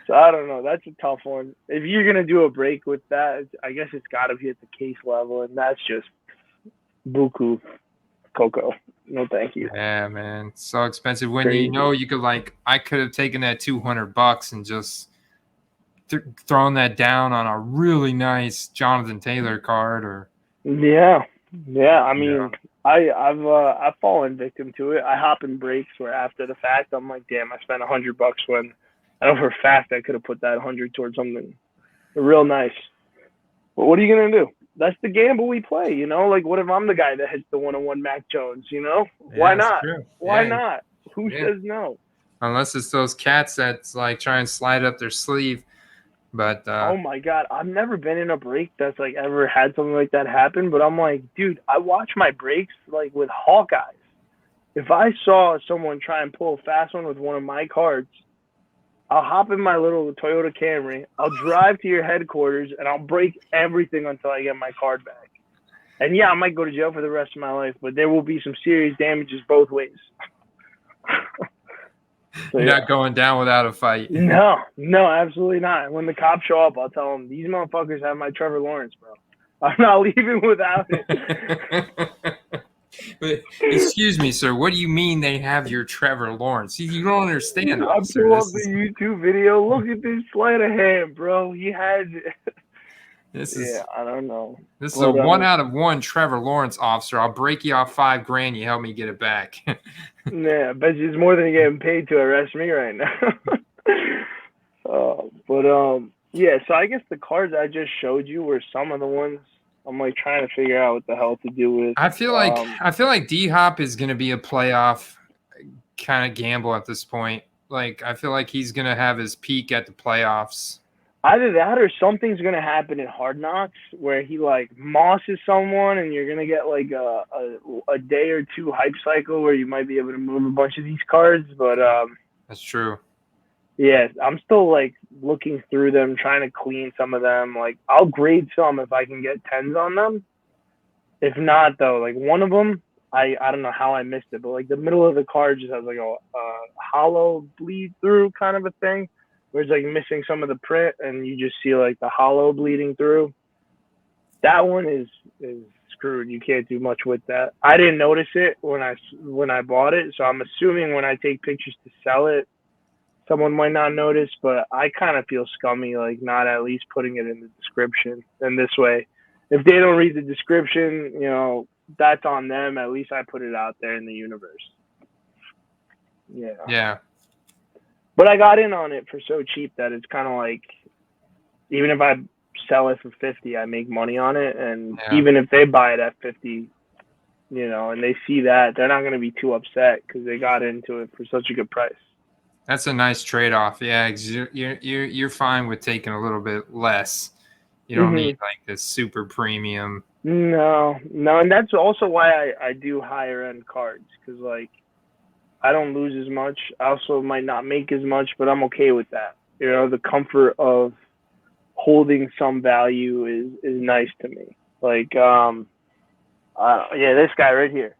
[SPEAKER 2] So I don't know. That's a tough one. If you're gonna do a break with that, I guess it's got to be at the case level, and that's just buku cocoa. No, thank you.
[SPEAKER 1] Yeah, man, it's so expensive. When you know you could, like, I could have taken that $200 and just throwing that down on a really nice Jonathan Taylor card, or
[SPEAKER 2] yeah. I mean, I've fallen victim to it. I hop in breaks where after the fact I'm like, damn, I spent $100 when I know for a fact I could have put that 100 towards something real nice. But what are you gonna do? That's the gamble we play, you know. Like, what if I'm the guy that hits the 1-on-1 Mac Jones? You know, why not? Why not? Who says no?
[SPEAKER 1] Unless it's those cats that's like try and slide up their sleeve. But
[SPEAKER 2] oh my god, I've never been in a break that's like ever had something like that happen. But I'm like, dude, I watch my breaks like with Hawkeyes. If I saw someone try and pull a fast one with one of my cards, I'll hop in my little Toyota Camry. I'll drive to your headquarters and I'll break everything until I get my card back. And yeah, I might go to jail for the rest of my life, but there will be some serious damages both ways.
[SPEAKER 1] So, you're not going down without a fight.
[SPEAKER 2] No, absolutely not. When the cops show up, I'll tell them, these motherfuckers have my Trevor Lawrence, bro. I'm not leaving without it.
[SPEAKER 1] But, excuse me, sir. What do you mean they have your Trevor Lawrence? You don't understand,
[SPEAKER 2] I
[SPEAKER 1] officer.
[SPEAKER 2] pull up the YouTube video. Look at this sleight of hand, bro. He had... I don't know.
[SPEAKER 1] This is a 1 out of 1 Trevor Lawrence, officer. I'll break you off $5,000. You help me get it back.
[SPEAKER 2] Yeah, I bet you it's more than you're getting paid to arrest me right now. Yeah. So I guess the cards I just showed you were some of the ones I'm like trying to figure out what the hell to do with.
[SPEAKER 1] I feel like D-Hop is going to be a playoff kind of gamble at this point. Like I feel like he's going to have his peak at the playoffs.
[SPEAKER 2] Either that or something's going to happen in Hard Knocks where he like mosses someone and you're going to get like a day or two hype cycle where you might be able to move a bunch of these cards. But
[SPEAKER 1] that's true.
[SPEAKER 2] Yeah, I'm still like looking through them, trying to clean some of them. Like I'll grade some if I can get 10s on them. If not, though, like one of them, I don't know how I missed it, but like the middle of the card just has like a hollow bleed through kind of a thing. Where it's like missing some of the print and you just see like the hollow bleeding through. That one is screwed. You can't do much with that. I didn't notice it when I bought it, so I'm assuming when I take pictures to sell it, someone might not notice, but I kind of feel scummy like not at least putting it in the description. And this way, if they don't read the description, you know, that's on them. At least I put it out there in the universe. Yeah.
[SPEAKER 1] Yeah.
[SPEAKER 2] But I got in on it for so cheap that it's kind of like, even if I sell it for 50, I make money on it. And even if they buy it at 50, you know, and they see that, they're not going to be too upset because they got into it for such a good price.
[SPEAKER 1] That's a nice trade-off. Yeah, you're fine with taking a little bit less. You don't need like this super premium.
[SPEAKER 2] No, and that's also why I do higher end cards because like. I don't lose as much. I also might not make as much, but I'm okay with that. You know, the comfort of holding some value is nice to me. Like, this guy right here.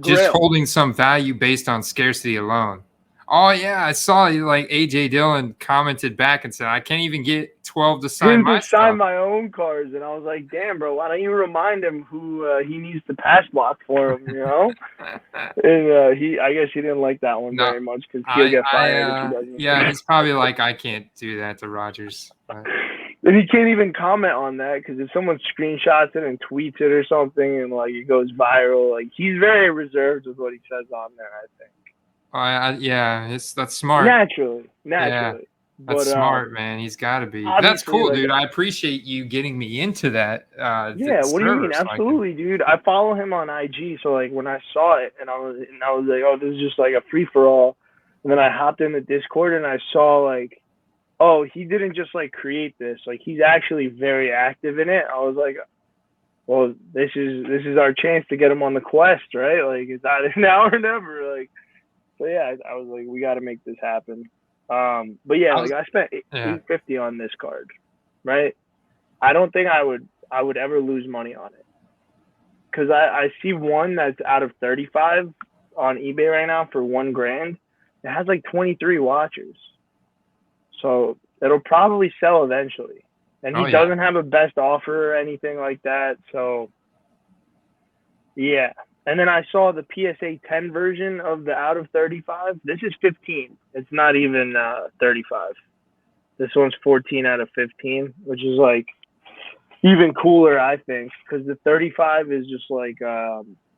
[SPEAKER 1] Just holding some value based on scarcity alone. Oh, yeah, I saw like AJ Dillon commented back and said, I can't even get 12 to sign my stuff.
[SPEAKER 2] Sign my own cards. And I was like, damn, bro, why don't you remind him who he needs to pass block for him, you know? And I guess he didn't like that one very much because he'll get fired if he doesn't.
[SPEAKER 1] Yeah, he's probably like, I can't do that to Rogers. But.
[SPEAKER 2] And he can't even comment on that because if someone screenshots it and tweets it or something and like it goes viral, like he's very reserved with what he says on there, I think.
[SPEAKER 1] That's smart.
[SPEAKER 2] Naturally.
[SPEAKER 1] Yeah, that's smart, man. He's got to be. That's cool, dude. I appreciate you getting me into that.
[SPEAKER 2] What do you mean? Absolutely, dude. I follow him on IG, so like when I saw it, and I was like, oh, this is just like a free for all. And then I hopped in the Discord and I saw like, oh, he didn't just like create this. Like he's actually very active in it. I was like, well, this is our chance to get him on the quest, right? Like it's either now or never. Like. So yeah, I was like, we got to make this happen. But yeah, like I spent $850 on this card, right? I don't think I would ever lose money on it, because I see one that's out of 35 on eBay right now for $1,000. It has like 23 watchers, so it'll probably sell eventually. And he doesn't have a best offer or anything like that, so yeah. And then I saw the PSA 10 version of the out of 35. This is 15. It's not even 35. This one's 14 out of 15, which is like even cooler, I think, because the 35 is just like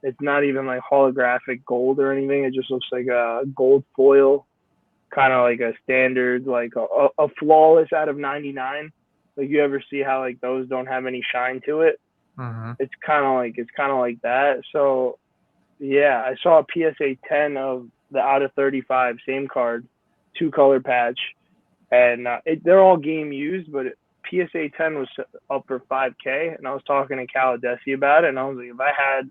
[SPEAKER 2] it's not even like holographic gold or anything. It just looks like a gold foil, kind of like a standard, like a flawless out of 99. Like you ever see how like those don't have any shine to it?
[SPEAKER 1] Mm-hmm.
[SPEAKER 2] It's kind of like that. So, yeah, I saw a PSA 10 of the out of 35, same card, 2-color patch, and they're all game used, but PSA 10 was up for 5K, and I was talking to Caladesi about it, and I was like, if I had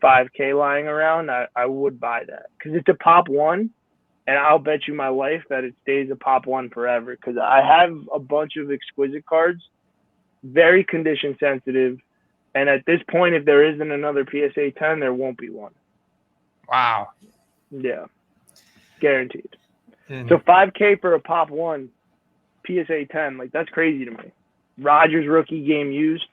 [SPEAKER 2] 5K lying around, I would buy that because it's a pop one, and I'll bet you my life that it stays a pop one forever because I have a bunch of exquisite cards, very condition sensitive, and at this point, if there isn't another PSA 10, there won't be one.
[SPEAKER 1] Wow.
[SPEAKER 2] Yeah, guaranteed. So 5K for a pop one, PSA 10, like that's crazy to me. Rogers rookie game used.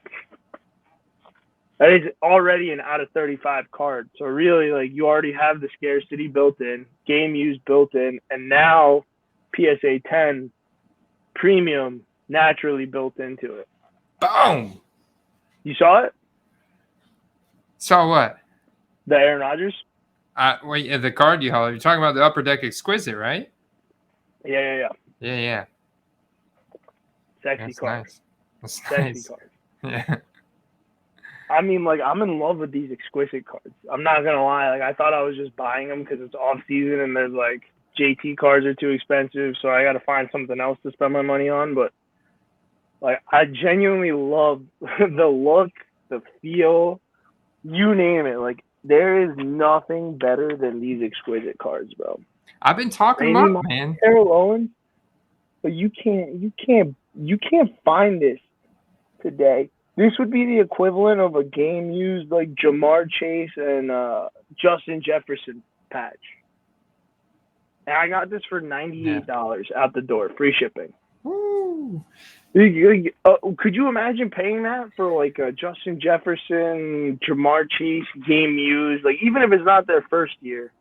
[SPEAKER 2] That is already an out of 35 card. So really, like you already have the scarcity built in, game used built in, and now PSA 10 premium naturally built into it.
[SPEAKER 1] Boom.
[SPEAKER 2] You saw it?
[SPEAKER 1] Saw what?
[SPEAKER 2] The Aaron Rodgers?
[SPEAKER 1] Wait, the card you held. You're talking about the Upper Deck Exquisite, right?
[SPEAKER 2] Yeah.
[SPEAKER 1] Yeah.
[SPEAKER 2] Sexy
[SPEAKER 1] That's
[SPEAKER 2] card.
[SPEAKER 1] Nice. That's
[SPEAKER 2] Sexy
[SPEAKER 1] nice.
[SPEAKER 2] card.
[SPEAKER 1] Yeah.
[SPEAKER 2] I mean, like, I'm in love with these exquisite cards. I'm not going to lie. Like, I thought I was just buying them because it's off season and there's, like, JT cards are too expensive, so I got to find something else to spend my money on. But, like, I genuinely love the look, the feel, you name it. Like, there is nothing better than these exquisite cards, bro.
[SPEAKER 1] I've been talking them up, man.
[SPEAKER 2] Terrell Owens, but you can't find this today. This would be the equivalent of a game used like Jamar Chase and Justin Jefferson patch. And I got this for $98 out the door, free shipping.
[SPEAKER 1] Woo.
[SPEAKER 2] Could you imagine paying that for like a Justin Jefferson, Jamar Chase game used? Like even if it's not their first year,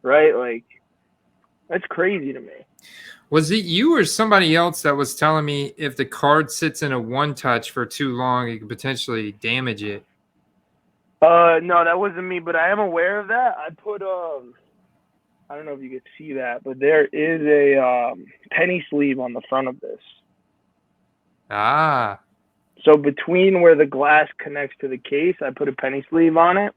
[SPEAKER 2] right? Like that's crazy to me.
[SPEAKER 1] Was it you or somebody else that was telling me if the card sits in a one touch for too long, it could potentially damage it?
[SPEAKER 2] No, that wasn't me, but I am aware of that. I put I don't know if you could see that, but there is a penny sleeve on the front of this.
[SPEAKER 1] Ah.
[SPEAKER 2] So between where the glass connects to the case, I put a penny sleeve on it.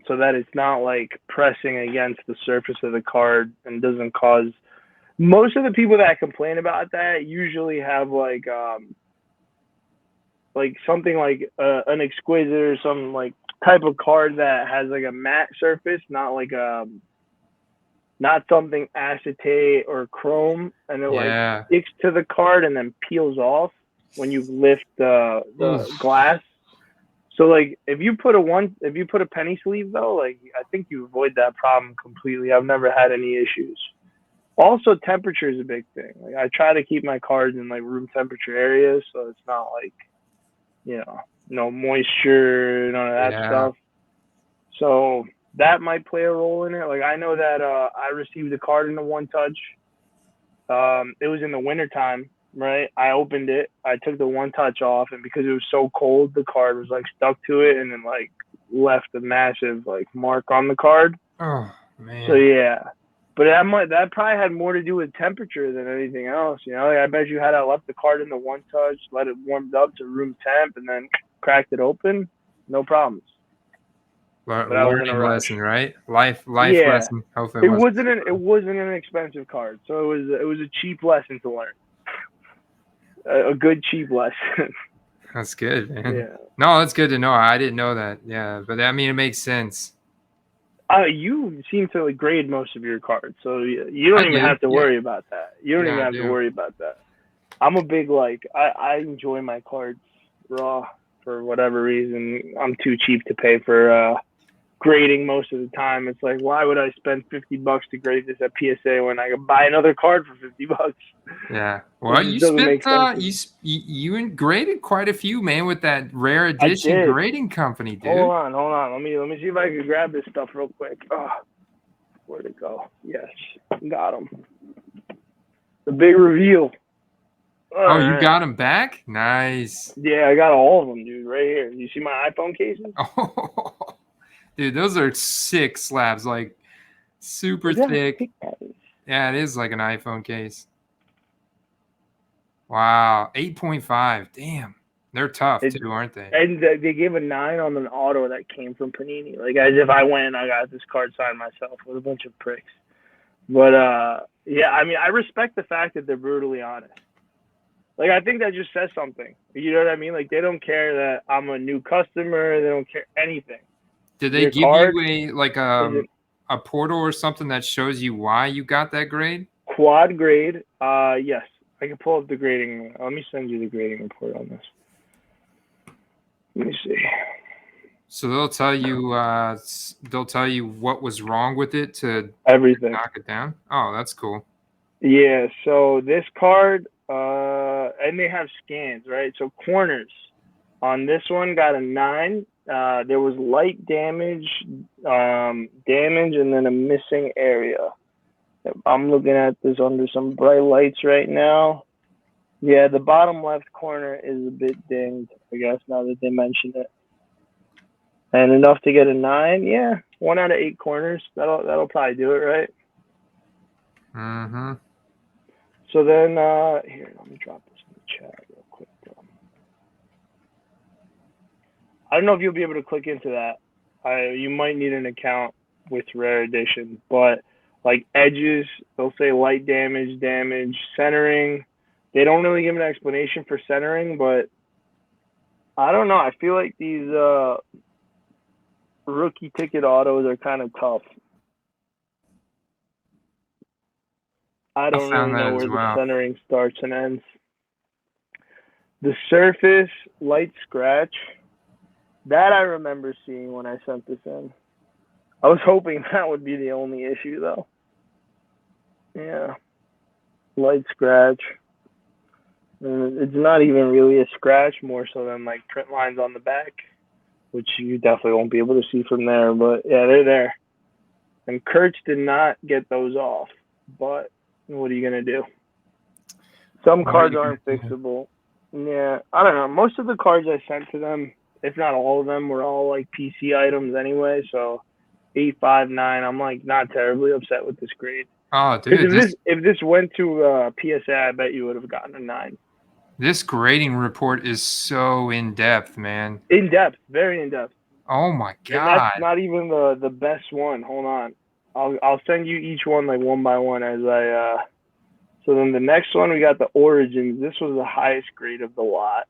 [SPEAKER 2] So that it's not like pressing against the surface of the card and doesn't cause. Most of the people that complain about that usually have like something like an exquisite or some like type of card that has like a matte surface, not like not something acetate or chrome, and it like sticks to the card and then peels off when you lift the glass. So like if you put a penny sleeve though, like I think you avoid that problem completely. I've never had any issues. Also, temperature is a big thing. Like I try to keep my cards in like room temperature areas, so it's not like no moisture, none of that stuff. So that might play a role in it. Like I know that I received a card in the one touch. It was in the wintertime. Right, I opened it. I took the one touch off, and because it was so cold, the card was like stuck to it, and then like left a massive like mark on the card.
[SPEAKER 1] Oh man.
[SPEAKER 2] So yeah, but that probably had more to do with temperature than anything else. You know, like, I bet you had I left the card in the one touch, let it warmed up to room temp, and then cracked it open, no problems.
[SPEAKER 1] Learning lesson, right? Life lesson. Hopefully,
[SPEAKER 2] it wasn't an expensive card, so it was a cheap lesson to learn. A good cheap lesson.
[SPEAKER 1] That's good, man.
[SPEAKER 2] Yeah.
[SPEAKER 1] No, that's good to know. I didn't know that. Yeah, but I mean, it makes sense.
[SPEAKER 2] You seem to grade most of your cards, so you don't even have to worry about that. You don't even have to worry about that. I'm a big I enjoy my cards raw for whatever reason. I'm too cheap to pay for grading most of the time. It's like, why would I spend $50 to grade this at PSA when I could buy another card for $50?
[SPEAKER 1] Yeah. Well, you spent you graded quite a few, man, with that rare edition grading company, dude.
[SPEAKER 2] Hold on. Let me see if I can grab this stuff real quick. Oh, where'd it go? Yes, got him. The big reveal.
[SPEAKER 1] You got them back? Nice.
[SPEAKER 2] Yeah, I got all of them, dude, right here. You see my iPhone cases?
[SPEAKER 1] Oh. Dude, those are sick slabs, like super thick. Yeah, it is like an iPhone case. Wow, 8.5. Damn. They're tough too, aren't they?
[SPEAKER 2] And they gave a 9 on an auto that came from Panini, like as if I went and I got this card signed myself with a bunch of pricks. But yeah, I mean, I respect the fact that they're brutally honest. Like, I think that just says something. You know what I mean? Like, they don't care that I'm a new customer. They don't care anything.
[SPEAKER 1] Did they give you a portal or something that shows you why you got that grade?
[SPEAKER 2] Quad grade. Yes, I can pull up the grading. Let me send you the grading report on this. Let me see.
[SPEAKER 1] So they'll tell you what was wrong with it to
[SPEAKER 2] everything
[SPEAKER 1] knock it down. Oh, that's cool.
[SPEAKER 2] Yeah. So this card, and they have scans, right? So corners on this one got a 9. There was light damage, and then a missing area. I'm looking at this under some bright lights right now. Yeah, the bottom left corner is a bit dinged, I guess, now that they mention it. And enough to get a 9, yeah. 1 out of 8 corners. That'll probably do it, right?
[SPEAKER 1] Mm-hmm.
[SPEAKER 2] So then, here, let me drop this in the chat real quick. I don't know if you'll be able to click into that. You might need an account with Rare Edition, but like edges, they'll say light damage, centering. They don't really give an explanation for centering, but I don't know. I feel like these rookie ticket autos are kind of tough. I don't really know where the centering starts and ends. The surface, light scratch. That I remember seeing when I sent this in. I was hoping that would be the only issue, though. Yeah. Light scratch. And it's not even really a scratch, more so than like print lines on the back, which you definitely won't be able to see from there. But yeah, they're there. And Kurtz did not get those off. But what are you going to do? Some cards aren't fixable. Yeah, I don't know. Most of the cards I sent to them, if not all of them, were all like PC items anyway. So 8, 5, 9, I'm like not terribly upset with this grade.
[SPEAKER 1] Oh, dude.
[SPEAKER 2] If this went to PSA, I bet you would have gotten a 9.
[SPEAKER 1] This grading report is so in-depth, man.
[SPEAKER 2] In-depth. Very in-depth.
[SPEAKER 1] Oh, my God.
[SPEAKER 2] And that's not even the best one. Hold on. I'll send you each one like one by one as I so then the next one we got the Origins. This was the highest grade of the lot.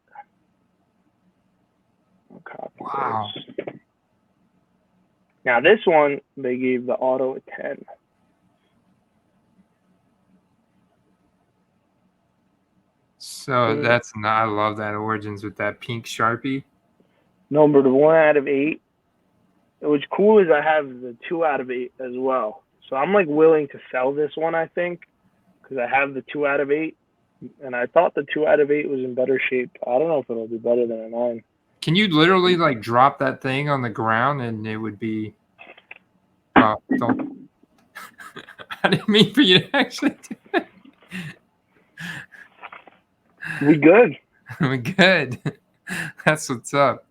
[SPEAKER 2] I'll copy
[SPEAKER 1] wow.
[SPEAKER 2] this. Now this one they gave the auto a 10.
[SPEAKER 1] So that's not, I love that Origins with that pink Sharpie.
[SPEAKER 2] Numbered 1 out of 8. What's cool is I have the 2 out of 8 as well. So I'm like willing to sell this one, I think, because I have the 2 out of 8. And I thought the 2 out of 8 was in better shape. I don't know if it'll be better than a 9.
[SPEAKER 1] Can you literally like drop that thing on the ground and it would be don't I didn't mean for you to actually do that.
[SPEAKER 2] We good.
[SPEAKER 1] We good. That's what's up.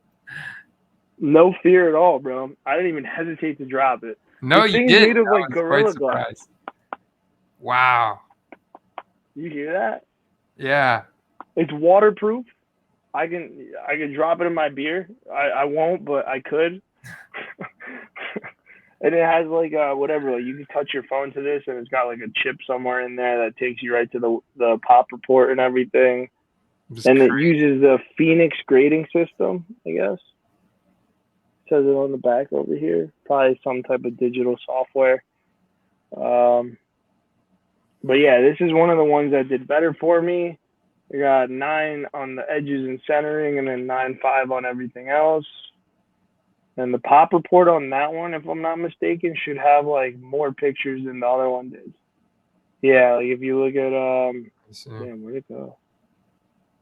[SPEAKER 2] No fear at all, bro. I didn't even hesitate to drop it.
[SPEAKER 1] No, you did.
[SPEAKER 2] Made of like Gorilla Glass.
[SPEAKER 1] Wow.
[SPEAKER 2] You hear that?
[SPEAKER 1] Yeah.
[SPEAKER 2] It's waterproof. I can drop it in my beer. I won't, but I could. And it has like whatever. Like you can touch your phone to this, and it's got like a chip somewhere in there that takes you right to the pop report and everything. And it uses the Phoenix grading system, I guess. It says it on the back over here. Probably some type of digital software. But yeah, this is one of the ones that did better for me. I got 9 on the edges and centering, and then 9.5 on everything else. And the pop report on that one, if I'm not mistaken, should have like more pictures than the other one did. Yeah, like if you look at damn, where'd it go?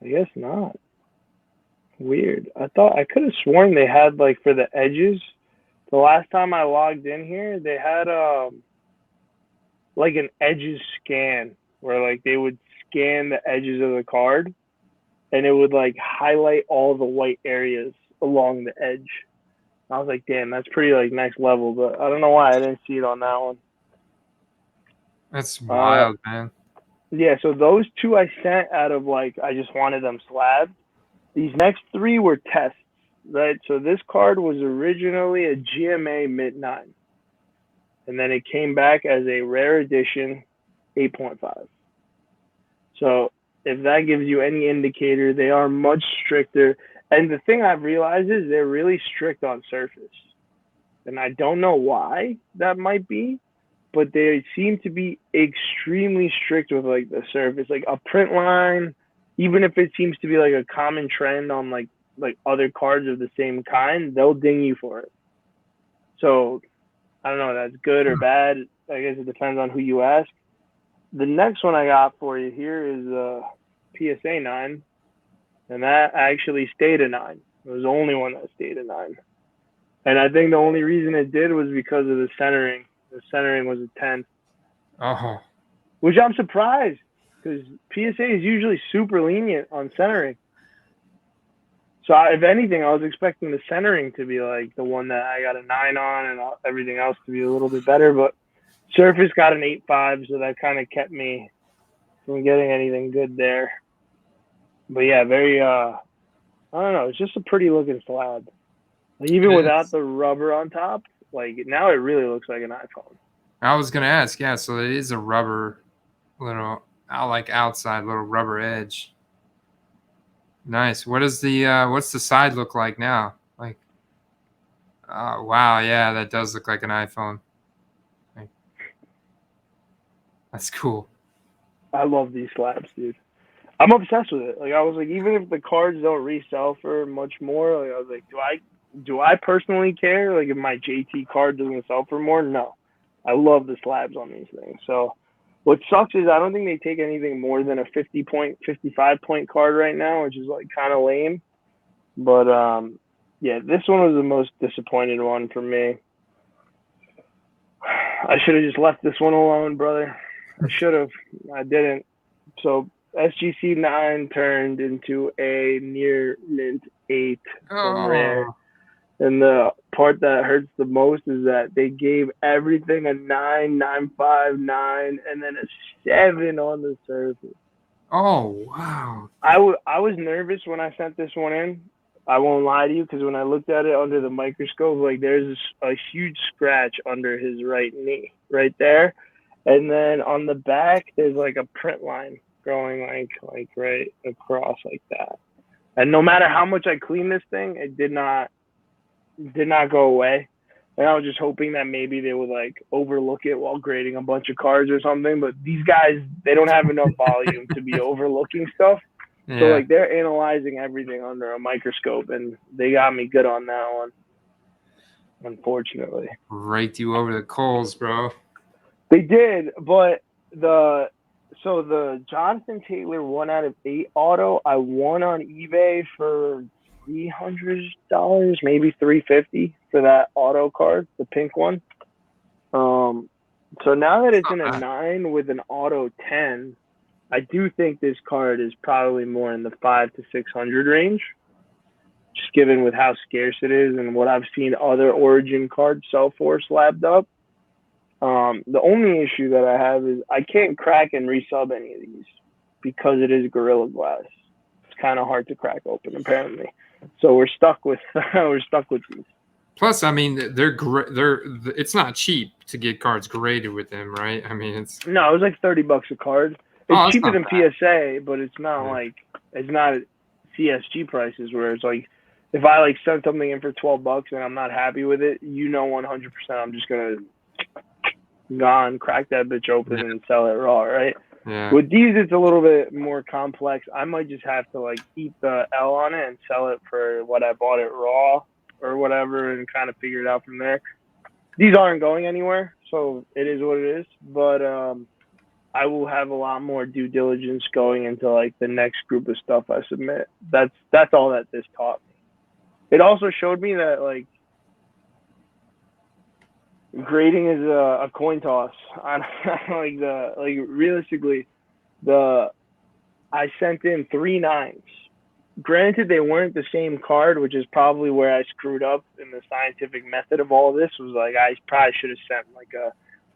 [SPEAKER 2] I guess not. Weird. I could have sworn they had like for the edges. The last time I logged in here, they had like an edges scan where like they would scan the edges of the card and it would like highlight all the white areas along the edge. I was like, damn, that's pretty like next level, but I don't know why I didn't see it on that one.
[SPEAKER 1] That's wild, man.
[SPEAKER 2] Yeah, so those 2 I sent out of like I just wanted them slabbed. These next 3 were tests, right? So this card was originally a GMA Mint 9. And then it came back as a rare edition 8.5. So if that gives you any indicator, they are much stricter. And the thing I've realized is they're really strict on surface. And I don't know why that might be, but they seem to be extremely strict with like the surface, like a print line, even if it seems to be like a common trend on like other cards of the same kind, they'll ding you for it. So I don't know if that's good or bad. I guess it depends on who you ask. The next one I got for you here is PSA 9, and that actually stayed a 9. It was the only one that stayed a 9. And I think the only reason it did was because of the centering. The centering was a 10.
[SPEAKER 1] Oh.
[SPEAKER 2] Which I'm surprised, because PSA is usually super lenient on centering. So if anything, I was expecting the centering to be like the one that I got a 9 on and everything else to be a little bit better. But surface got an 8.5, so that kind of kept me from getting anything good there. But yeah, very, I don't know, it's just a pretty looking slab. Like, even without the rubber on top, like now it really looks like an iPhone.
[SPEAKER 1] I was going to ask, yeah, so it is a rubber little, like outside little rubber edge. Nice. What is the what's the side look like now? Like, wow, yeah, that does look like an iPhone. Like, that's cool.
[SPEAKER 2] I love these slabs, dude. I'm obsessed with it. Like, I was like, even if the cards don't resell for much more, like I was like, do I personally care? Like, if my JT card doesn't sell for more? No. I love the slabs on these things. So what sucks is I don't think they take anything more than a 50-point, 55-point card right now, which is like kind of lame. But yeah, this one was the most disappointed one for me. I should have just left this one alone, brother. I should have. I didn't. So SGC 9 turned into a near mint 8 from rare. And the part that hurts the most is that they gave everything a 9, 9.5, 9, and then a 7 on the surface.
[SPEAKER 1] Oh, wow.
[SPEAKER 2] I was nervous when I sent this one in. I won't lie to you, because when I looked at it under the microscope, like there's a huge scratch under his right knee, right there. And then on the back, there's like a print line going like right across like that. And no matter how much I cleaned this thing, it did not go away. And I was just hoping that maybe they would like overlook it while grading a bunch of cards or something. But these guys, they don't have enough volume to be overlooking stuff. Yeah. So like they're analyzing everything under a microscope, and they got me good on that one. Unfortunately,
[SPEAKER 1] raked you over the coals, bro.
[SPEAKER 2] They did, but the Jonathan Taylor 1 out of 8 auto, I won on eBay for $300, maybe $350 for that auto card, the pink one. So now that it's in a 9 with an auto 10, I do think this card is probably more in the 500 to 600 range, just given with how scarce it is and what I've seen other Origin cards sell for slabbed up. The only issue that I have is I can't crack and resub any of these because it is Gorilla Glass. It's kind of hard to crack open, apparently. So we're stuck with these.
[SPEAKER 1] Plus, I mean, it's not cheap to get cards graded with them, right? I mean, it
[SPEAKER 2] was like $30 a card. It's cheaper than bad. PSA, but it's not it's not CSG prices where it's like if I like send something in for $12 and I'm not happy with it, 100% I'm just gonna crack that bitch open and sell it raw, right?
[SPEAKER 1] Yeah.
[SPEAKER 2] With these, it's a little bit more complex. I might just have to like eat the L on it and sell it for what I bought it raw or whatever, and kind of figure it out from there. These aren't going anywhere, so it is what it is. But I will have a lot more due diligence going into like the next group of stuff I submit. That's all that this taught me. It also showed me that like grading is a coin toss. Realistically, I sent in 3 9s. Granted, they weren't the same card, which is probably where I screwed up in the scientific method of all this. Was like I probably should have sent like a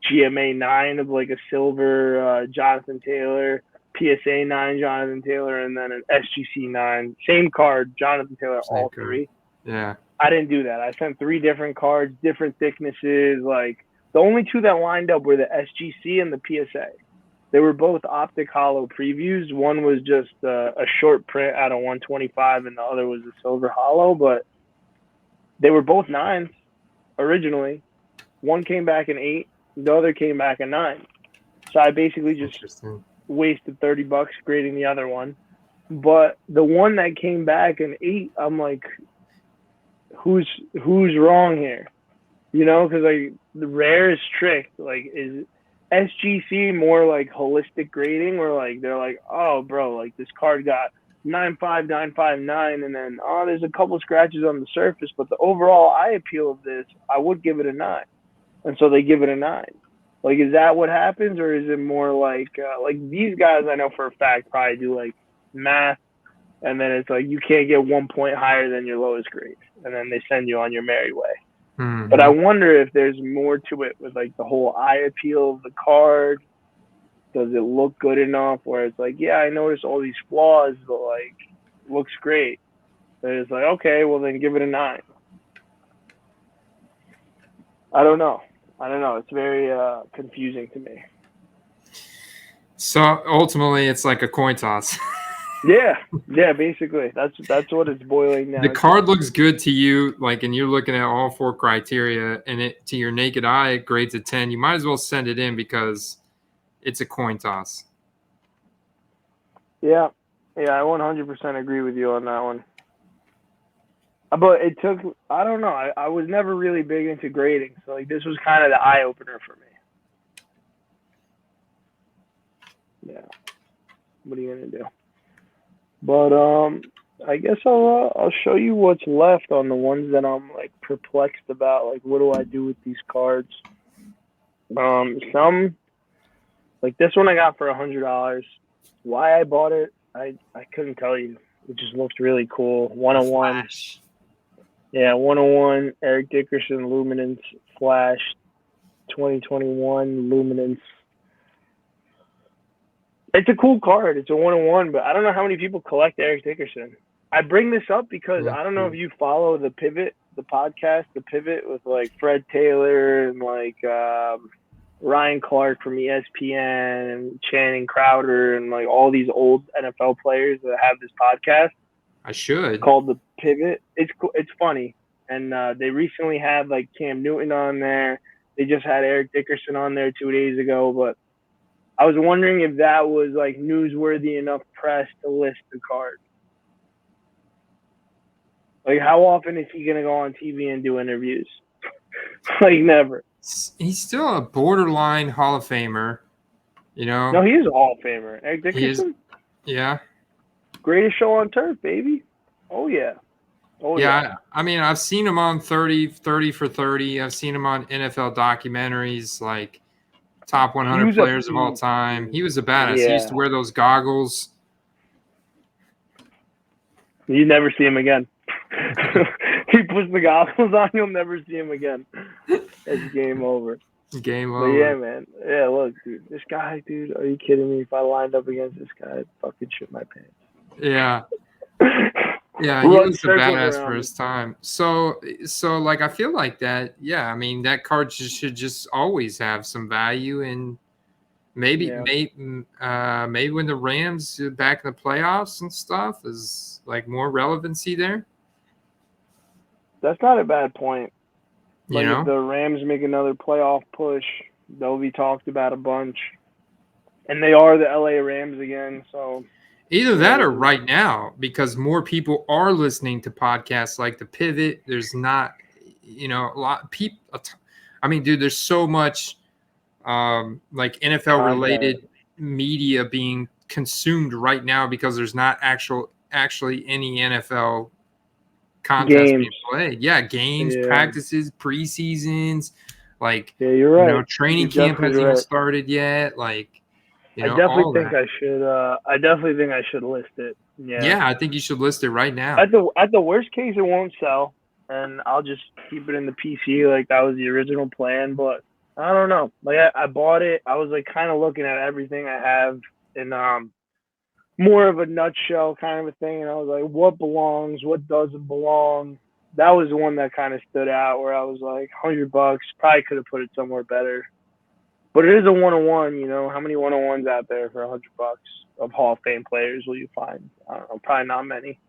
[SPEAKER 2] GMA 9 of like a silver Jonathan Taylor, PSA 9 Jonathan Taylor, and then an SGC 9. Same card, Jonathan Taylor,
[SPEAKER 1] Same
[SPEAKER 2] all
[SPEAKER 1] card.
[SPEAKER 2] 3.
[SPEAKER 1] Yeah.
[SPEAKER 2] I didn't do that. I sent 3 different cards, different thicknesses. Like, the only 2 that lined up were the SGC and the PSA. They were both optic hollow previews. One was just a short print out of 125, and the other was a silver hollow. But they were both 9s originally. One came back an 8, the other came back a 9. So I basically just wasted $30 grading the other one. But the one that came back an 8, I'm like, who's wrong here? You know, because like the rare is strict. Like, is SGC more like holistic grading, where like they're like, oh bro, like this card got 9.5, 9.59, and then there's a couple scratches on the surface, but the overall eye appeal of this, I would give it a 9, and so they give it a 9. Like, is that what happens, or is it more like these guys I know for a fact probably do like math, and then it's like you can't get 1 point higher than your lowest grade, and then they send you on your merry way.
[SPEAKER 1] Mm-hmm.
[SPEAKER 2] But I wonder if there's more to it with like the whole eye appeal of the card. Does it look good enough where it's like, yeah, I noticed all these flaws, but like, looks great. And it's like, okay, well then give it a 9. I don't know. It's very confusing to me.
[SPEAKER 1] So ultimately, it's like a coin toss.
[SPEAKER 2] Yeah, basically. That's what it's boiling down.
[SPEAKER 1] The card looks good to you, like, and you're looking at all 4 criteria, and it to your naked eye it grades a 10. You might as well send it in because it's a coin toss.
[SPEAKER 2] Yeah, I 100% agree with you on that one. But it took, I don't know, I was never really big into grading, so like this was kind of the eye opener for me. Yeah, what are you gonna do? But I guess I'll show you what's left on the ones that I'm like perplexed about. Like, what do I do with these cards? Some, like this one I got for $100. Why I bought it, I couldn't tell you. It just looked really cool. 101.
[SPEAKER 1] Flash.
[SPEAKER 2] Yeah, 101 Eric Dickerson Luminance Flash 2021 Luminance. It's a cool card. It's a 101, but I don't know how many people collect Eric Dickerson. I bring this up because I don't know if you follow the Pivot, the podcast, the Pivot with like Fred Taylor and like Ryan Clark from ESPN and Channing Crowder and like all these old NFL players that have this podcast.
[SPEAKER 1] I should.
[SPEAKER 2] Called the Pivot. It's funny, and they recently had like Cam Newton on there. They just had Eric Dickerson on there 2 days ago, but I was wondering if that was like newsworthy enough press to list the card. Like, how often is he gonna go on TV and do interviews? Like, never.
[SPEAKER 1] He's still a borderline Hall of Famer, you know.
[SPEAKER 2] No, he is a Hall of Famer. Eric Dickerson.
[SPEAKER 1] Yeah.
[SPEAKER 2] Greatest show on turf, baby. Oh yeah.
[SPEAKER 1] Yeah. I mean, I've seen him on 30 for 30. I've seen him on NFL documentaries, like top 100 players of all time. He was a badass.
[SPEAKER 2] Yeah.
[SPEAKER 1] He used to wear those goggles.
[SPEAKER 2] You never see him again. He puts the goggles on, you'll never see him again. It's game over.
[SPEAKER 1] Game over.
[SPEAKER 2] But yeah, man. Yeah, look, dude. This guy, dude, are you kidding me? If I lined up against this guy, I'd fucking shit my pants.
[SPEAKER 1] Yeah. Yeah, he was a badass for his time. So like, I feel like that, yeah, I mean, that card should just always have some value, and maybe when the Rams back in the playoffs and stuff is like more relevancy there.
[SPEAKER 2] That's not a bad point. Like,
[SPEAKER 1] you know,
[SPEAKER 2] if the Rams make another playoff push, they'll be talked about a bunch. And they are the LA Rams again, so
[SPEAKER 1] either that or right now, because more people are listening to podcasts like The Pivot. There's not, a lot of people. I mean, dude, there's so much like NFL related media being consumed right now because there's not actually any NFL contests being played. Yeah, games, practices, preseasons, like
[SPEAKER 2] you're right.
[SPEAKER 1] Training camp hasn't even started yet. Like,
[SPEAKER 2] I definitely think I should. I definitely think I should list it.
[SPEAKER 1] Yeah, I think you should list it right now.
[SPEAKER 2] At the worst case, it won't sell, and I'll just keep it in the PC like that was the original plan. But I don't know. Like, I bought it. I was like kind of looking at everything I have in more of a nutshell kind of a thing. And I was like, what belongs, what doesn't belong. That was the one that kind of stood out where I was like, $100, probably could have put it somewhere better. But it is a 101, you know. How many 101s out there for $100 of Hall of Fame players will you find? I don't know, probably not many.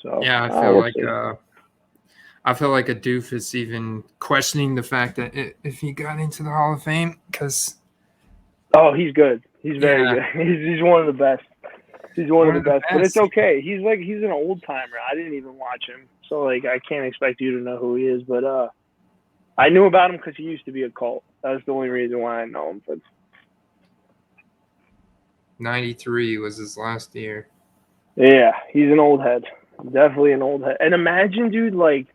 [SPEAKER 2] So
[SPEAKER 1] yeah, I feel like a doofus even questioning the fact that if he got into the Hall of Fame, because
[SPEAKER 2] he's good. He's very good. He's one of the best. He's one of the best. But it's okay. He's an old timer. I didn't even watch him, so like I can't expect you to know who he is. But I knew about him because he used to be a cult. That's the only reason why I know him. But
[SPEAKER 1] 93 was his last year.
[SPEAKER 2] Yeah, he's an old head. Definitely an old head. And imagine, dude, like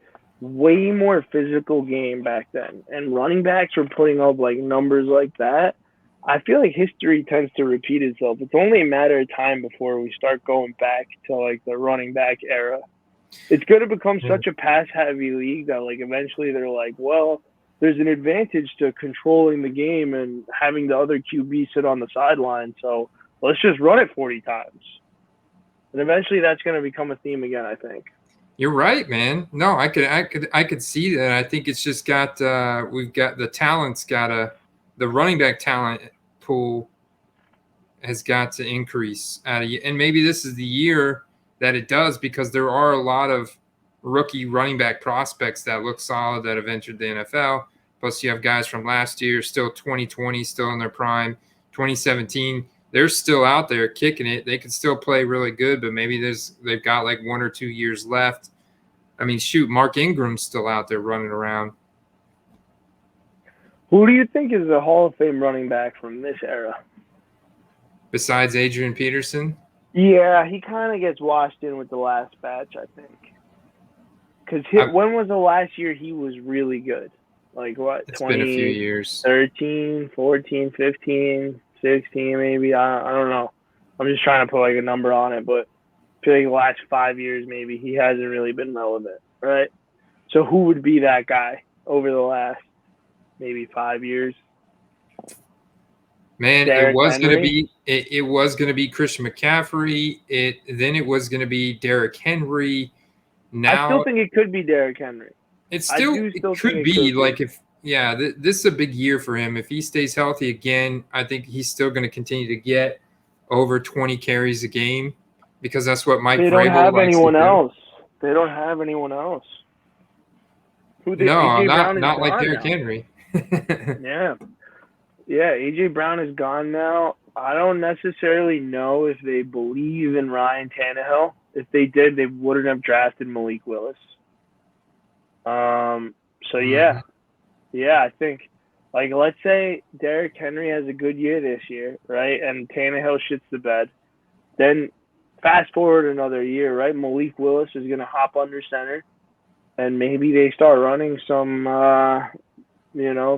[SPEAKER 2] way more physical game back then. And running backs were putting up like numbers like that. I feel like history tends to repeat itself. It's only a matter of time before we start going back to like the running back era. It's going to become such a pass-heavy league that like eventually they're like, well, there's an advantage to controlling the game and having the other QB sit on the sideline. So let's just run it 40 times. And eventually that's going to become a theme again, I think.
[SPEAKER 1] You're right, man. No, I could see that. I think it's just got we've got the talent's the running back talent pool has got to increase and maybe this is the year that it does, because there are a lot of rookie running back prospects that look solid that have entered the NFL. Plus you have guys from last year, still 2020, still in their prime, 2017. They're still out there kicking it. They could still play really good, but maybe they've got like 1 or 2 years left. I mean, shoot, Mark Ingram's still out there running around.
[SPEAKER 2] Who do you think is the Hall of Fame running back from this era?
[SPEAKER 1] Besides Adrian Peterson?
[SPEAKER 2] Yeah, he kind of gets washed in with the last batch, I think. Because when was the last year he was really good? Like what?
[SPEAKER 1] It's been a few years.
[SPEAKER 2] 13, 14, 15, 16 maybe. I don't know. I'm just trying to put like a number on it, but I feel like the last 5 years maybe he hasn't really been relevant, right? So who would be that guy over the last maybe 5 years?
[SPEAKER 1] Man, it was going to be Christian McCaffrey. Then it was going to be Derrick Henry. Now
[SPEAKER 2] I still think it could be Derrick Henry.
[SPEAKER 1] It could be like this is a big year for him. If he stays healthy again, I think he's still going to continue to get over 20 carries a game, because that's what Mike Vrabel likes to do.
[SPEAKER 2] They don't have anyone else. They don't have anyone else.
[SPEAKER 1] Not like Derrick Henry.
[SPEAKER 2] Yeah, A.J. Brown is gone now. I don't necessarily know if they believe in Ryan Tannehill. If they did, they wouldn't have drafted Malik Willis. I think, like, let's say Derrick Henry has a good year this year, right, and Tannehill shits the bed. Then fast forward another year, right, Malik Willis is going to hop under center, and maybe they start running some,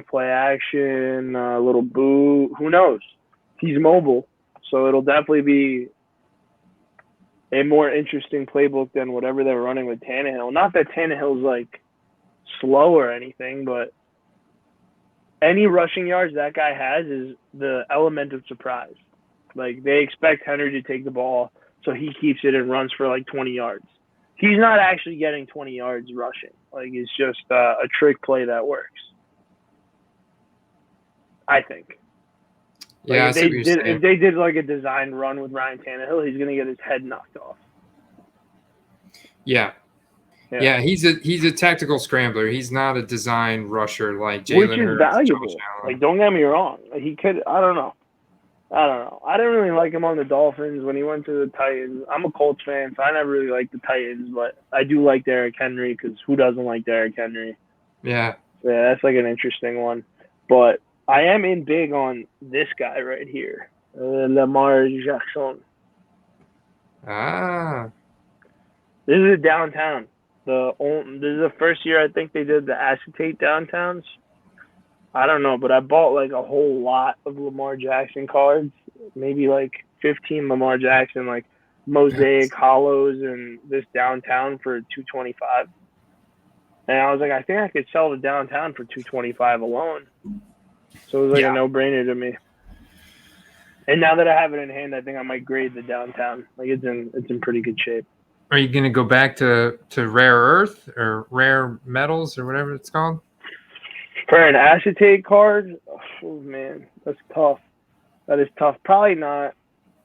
[SPEAKER 2] play action, a little boot. Who knows? He's mobile, so it'll definitely be a more interesting playbook than whatever they're running with Tannehill. Not that Tannehill's like slow or anything, but any rushing yards that guy has is the element of surprise. Like, they expect Henry to take the ball, so he keeps it and runs for like 20 yards. He's not actually getting 20 yards rushing. Like, it's just a trick play that works, I think.
[SPEAKER 1] Yeah,
[SPEAKER 2] like if they did like a designed run with Ryan Tannehill, he's gonna get his head knocked off.
[SPEAKER 1] Yeah, he's a tactical scrambler. He's not a design rusher like Jalen Hurts.
[SPEAKER 2] Which is valuable. Like, don't get me wrong. He could. I don't know. I didn't really like him on the Dolphins when he went to the Titans. I'm a Colts fan, so I never really liked the Titans, but I do like Derrick Henry, because who doesn't like Derrick Henry?
[SPEAKER 1] Yeah,
[SPEAKER 2] that's like an interesting one. But I am in big on this guy right here, Lamar Jackson. This is a downtown. This is the first year I think they did the acetate downtowns. I don't know, but I bought like a whole lot of Lamar Jackson cards, maybe like 15 Lamar Jackson, like mosaic hollows and this downtown for $225. And I was like, I think I could sell the downtown for $225 alone. So it was like a no-brainer to me. And now that I have it in hand, I think I might grade the downtown. Like it's in pretty good shape.
[SPEAKER 1] Are you going to go back to rare earth or rare metals or whatever it's called?
[SPEAKER 2] For an acetate card, oh man, that's tough. That is tough. Probably not.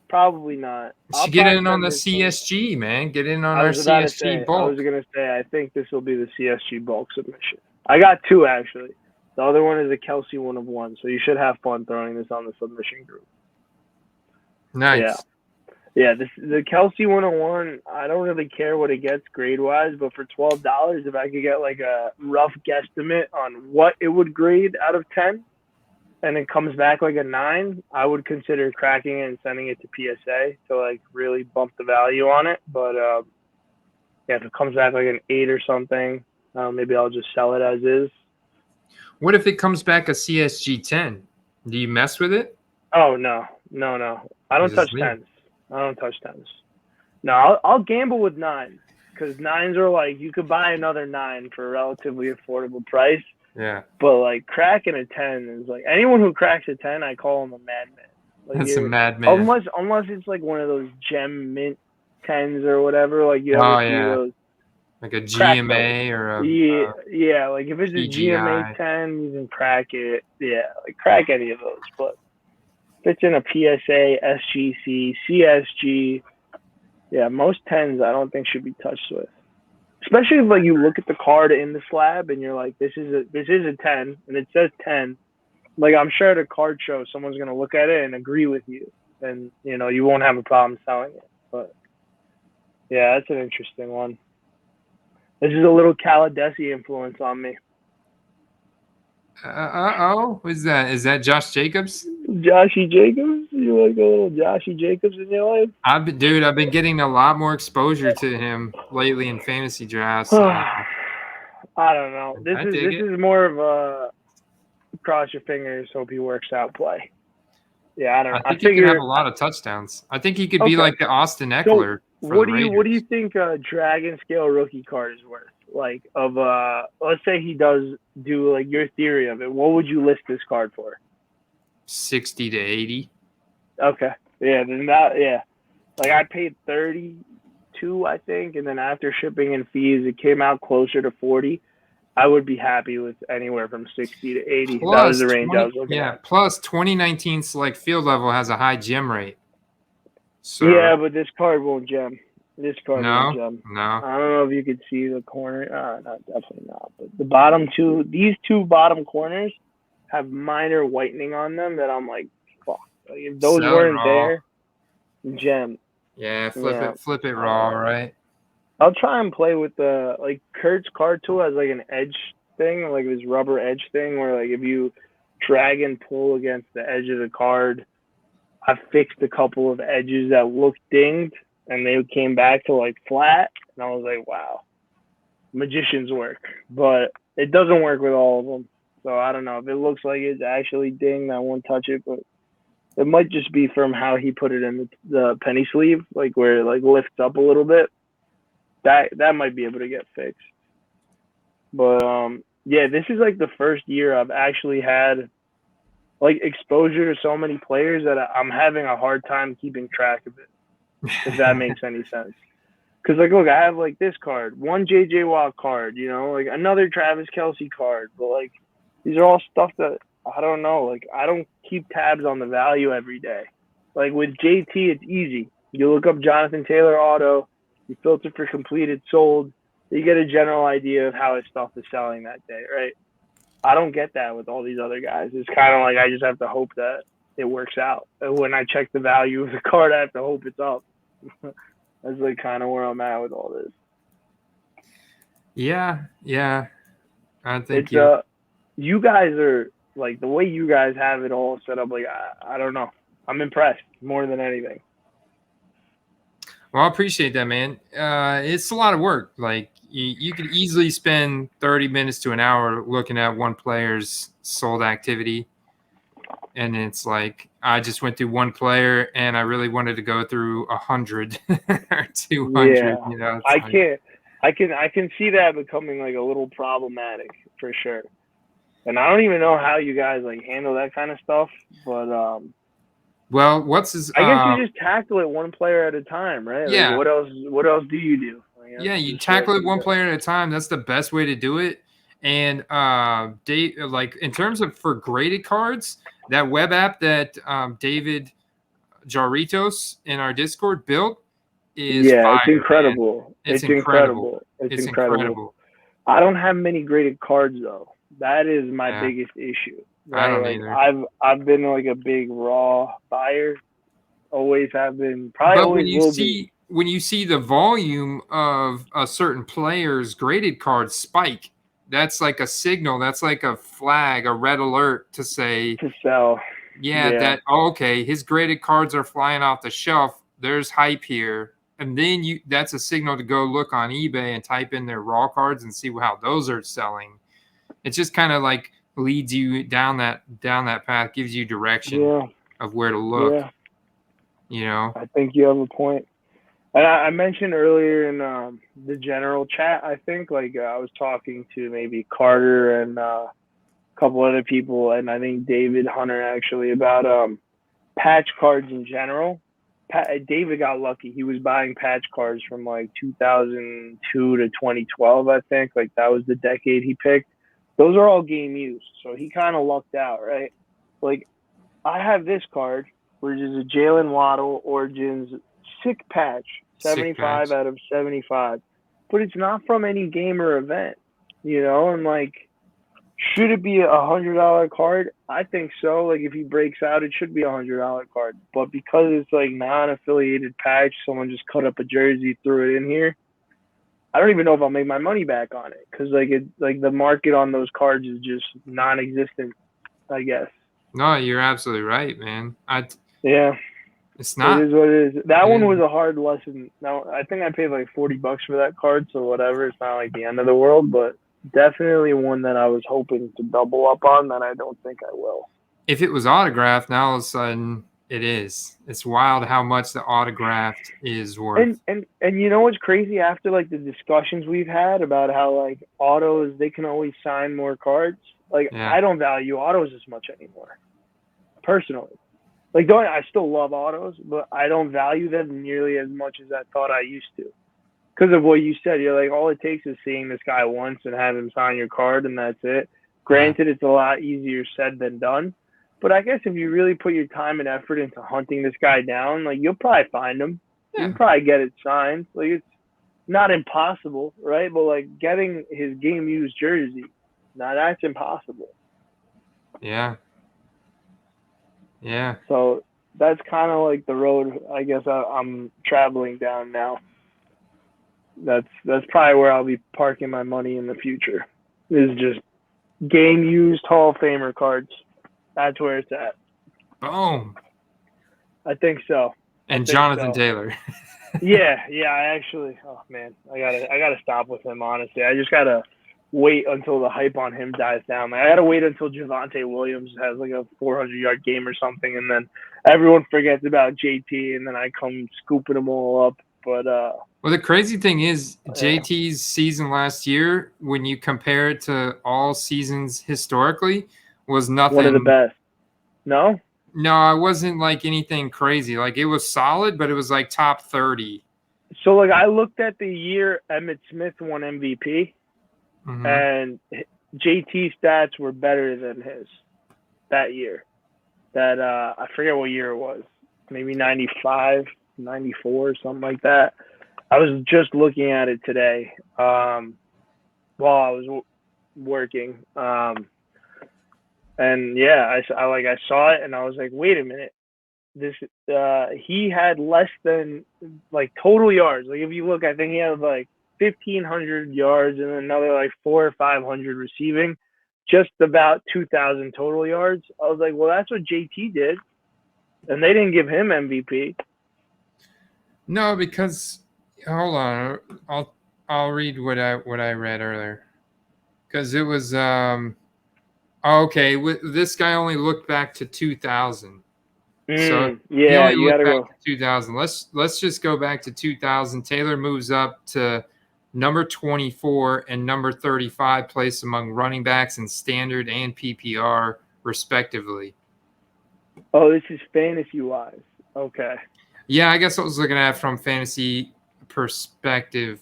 [SPEAKER 2] Probably not.
[SPEAKER 1] You should get in on the CSG, man. Get in on our CSG bulk.
[SPEAKER 2] I was gonna say, I think this will be the CSG bulk submission. I got 2 actually. The other one is a Kelsey 1 of 1, so you should have fun throwing this on the submission group.
[SPEAKER 1] Nice.
[SPEAKER 2] Yeah. The Kelsey 1 of 1. I don't really care what it gets grade wise, but for $12, if I could get like a rough guesstimate on what it would grade out of 10. And it comes back like a 9, I would consider cracking it and sending it to PSA to like really bump the value on it. But if it comes back like an 8 or something, maybe I'll just sell it as is.
[SPEAKER 1] What if it comes back a CSG 10? Do you mess with it?
[SPEAKER 2] Oh no! I don't touch 10s. I don't touch 10s. No, I'll gamble with 9s because 9s are like you could buy another 9 for a relatively affordable price.
[SPEAKER 1] Yeah.
[SPEAKER 2] But like cracking a 10 is like anyone who cracks a 10, I call them a madman. Like,
[SPEAKER 1] that's a madman.
[SPEAKER 2] Unless it's like one of those gem mint 10s or whatever. Like you ever see those.
[SPEAKER 1] Like a GMA or a
[SPEAKER 2] yeah. Like if it's a GMA 10, you can crack it. Yeah, like crack any of those. But if it's in a PSA, SGC, CSG, yeah, most 10s I don't think should be touched with. Especially if like you look at the card in the slab and you're like, this is a 10 and it says 10. Like I'm sure at a card show someone's gonna look at it and agree with you, and you won't have a problem selling it. But yeah, that's an interesting one. This is a little Caladesi influence on me.
[SPEAKER 1] Who's that? Is that Josh Jacobs?
[SPEAKER 2] Joshy Jacobs? You like a little Joshy Jacobs in your life?
[SPEAKER 1] I've been getting a lot more exposure to him lately in fantasy drafts.
[SPEAKER 2] I don't know. This is more of a cross your fingers, hope he works out play. Yeah, I don't know.
[SPEAKER 1] I think he could have a lot of touchdowns. I think he could be like the Austin Eckler.
[SPEAKER 2] So what do you think a Dragon Scale rookie card is worth? Like let's say he does do like your theory of it. What would you list this card for?
[SPEAKER 1] 60 to 80.
[SPEAKER 2] Okay. Yeah, then like I paid 32, I think, and then after shipping and fees it came out closer to 40. I would be happy with anywhere from 60 to 80. Plus, that was the range I was looking at.
[SPEAKER 1] Plus 2019 Select Field Level has a high gem rate. So,
[SPEAKER 2] yeah, but this card won't gem. This card won't gem.
[SPEAKER 1] No.
[SPEAKER 2] I don't know if you could see the corner. No, definitely not. But the bottom two, these 2 bottom corners have minor whitening on them that I'm like, fuck. Like, if those weren't there, gem.
[SPEAKER 1] Yeah, flip it raw, right?
[SPEAKER 2] I'll try and play with the like Kurt's card tool has like an edge thing, like this rubber edge thing where like if you drag and pull against the edge of the card, I fixed a couple of edges that looked dinged and they came back to like flat, and I was like, wow, magician's work. But it doesn't work with all of them. So I don't know if it looks like it's actually dinged, I won't touch it, but it might just be from how he put it in the penny sleeve, like where it like lifts up a little bit. That might be able to get fixed. But yeah, this is like the first year I've actually had like exposure to so many players that I'm having a hard time keeping track of it, if that makes any sense. Because like, look, I have like this card, one JJ Watt card, like another Travis Kelce card, but like these are all stuff that I don't know. Like I don't keep tabs on the value every day. Like with JT, it's easy. You look up Jonathan Taylor auto. You filter for completed, sold. You get a general idea of how his stuff is selling that day, right? I don't get that with all these other guys. It's kind of like I just have to hope that it works out. And when I check the value of the card, I have to hope it's up. That's like kind of where I'm at with all this.
[SPEAKER 1] Yeah. I think
[SPEAKER 2] you guys are like the way you guys have it all set up. Like I don't know. I'm impressed more than anything.
[SPEAKER 1] Well, I appreciate that, man. It's a lot of work. Like you could easily spend 30 minutes to an hour looking at one player's sold activity. And it's like, I just went through one player and I really wanted to go through 100 or 200.
[SPEAKER 2] Yeah. I can see that becoming like a little problematic for sure. And I don't even know how you guys like handle that kind of stuff, but
[SPEAKER 1] Well, what's his?
[SPEAKER 2] I guess you just tackle it one player at a time, right? Like,
[SPEAKER 1] Yeah.
[SPEAKER 2] what else? What else do you do? Like,
[SPEAKER 1] Yeah, you tackle it one player at a time. That's the best way to do it. And Dave, like in terms of for graded cards, that web app that David Jaritos in our Discord built is
[SPEAKER 2] yeah,
[SPEAKER 1] fire,
[SPEAKER 2] it's
[SPEAKER 1] man.
[SPEAKER 2] incredible.
[SPEAKER 1] It's incredible.
[SPEAKER 2] It's
[SPEAKER 1] It's
[SPEAKER 2] incredible.
[SPEAKER 1] incredible.
[SPEAKER 2] I don't have many graded cards though. That is my
[SPEAKER 1] Yeah,
[SPEAKER 2] biggest issue.
[SPEAKER 1] I
[SPEAKER 2] Right?
[SPEAKER 1] don't
[SPEAKER 2] Like
[SPEAKER 1] either.
[SPEAKER 2] I've been like a big raw buyer. Always have been. Probably
[SPEAKER 1] But
[SPEAKER 2] always will be.
[SPEAKER 1] when you see the volume of a certain player's graded card spike, that's like a signal. That's like a flag, a red alert to say,
[SPEAKER 2] To sell.
[SPEAKER 1] yeah, that okay, his graded cards are flying off the shelf. There's hype here. And then that's a signal to go look on eBay and type in their raw cards and see how those are selling. It just kind of like leads you down that path, gives you direction of where to look.
[SPEAKER 2] Yeah.
[SPEAKER 1] You know?
[SPEAKER 2] I think you have a point. And I mentioned earlier in the general chat, I think, like I was talking to maybe Carter and a couple other people, and I think David Hunter actually about patch cards in general. David got lucky. He was buying patch cards from like 2002 to 2012, I think. Like that was the decade he picked. Those are all game used, so he kind of lucked out, right? Like I have this card, which is a Jalen Waddle Origins sick patch, 75 out of 75, but it's not from any game or event, you know. And like, should it be $100 card? I think so. Like if he breaks out, it should be $100 card. But because it's like non-affiliated patch, someone just cut up a jersey, threw it in here. I don't even know if I'll make my money back on it because like the market on those cards is just non-existent, I guess.
[SPEAKER 1] No, you're absolutely right, man.
[SPEAKER 2] Yeah.
[SPEAKER 1] It's not.
[SPEAKER 2] It is what it is. That one was a hard lesson. Now I think I paid like $40 for that card, so whatever. It's not like the end of the world, but definitely one that I was hoping to double up on that I don't think I will.
[SPEAKER 1] If it was autographed, now all of a sudden it is. It's wild how much the autographed is worth.
[SPEAKER 2] And you know what's crazy? After like the discussions we've had about how like autos, they can always sign more cards. Like I don't value autos as much anymore, personally. Like I still love autos, but I don't value them nearly as much as I thought I used to. Because of what you said, you're like, all it takes is seeing this guy once and have him sign your card, and that's it. Granted, it's a lot easier said than done. But I guess if you really put your time and effort into hunting this guy down, like you'll probably find him. You can probably get it signed. Like it's not impossible, right? But like getting his game used jersey, now that's impossible.
[SPEAKER 1] Yeah. Yeah.
[SPEAKER 2] So that's kind of like the road I guess I'm traveling down now. That's probably where I'll be parking my money in the future. Is just game used Hall of Famer cards. That's where it's at.
[SPEAKER 1] Boom.
[SPEAKER 2] I think so.
[SPEAKER 1] And Jonathan Taylor.
[SPEAKER 2] yeah. I actually. Oh man, I gotta stop with him. Honestly, I just gotta wait until the hype on him dies down. Like, I gotta wait until Javonte Williams has like a 400-yard game or something, and then everyone forgets about JT, and then I come scooping them all up. But
[SPEAKER 1] well, the crazy thing is JT's season last year, when you compare it to all seasons historically, was nothing.
[SPEAKER 2] One of the best. No,
[SPEAKER 1] it wasn't like anything crazy. Like it was solid, but it was like top 30.
[SPEAKER 2] So like I looked at the year Emmitt Smith won MVP, and JT stats were better than his that year. That I forget what year it was. Maybe 95, 94, something like that. I was just looking at it today while I was working. And yeah, I saw it and I was like, wait a minute. This he had less than like total yards. Like if you look, I think he had like 1,500 yards and another like 400 or 500 receiving, just about 2,000 total yards. I was like, well, that's what JT did, and they didn't give him MVP.
[SPEAKER 1] No, because hold on, I'll read what I read earlier, because it was okay. This guy only looked back to 2000. So
[SPEAKER 2] yeah, you gotta go
[SPEAKER 1] 2000. Let's just go back to 2000. Taylor moves up to number 24 and number 35 place among running backs in standard and PPR respectively.
[SPEAKER 2] Oh, this is fantasy-wise. Okay.
[SPEAKER 1] Yeah, I guess I was looking at it from fantasy perspective.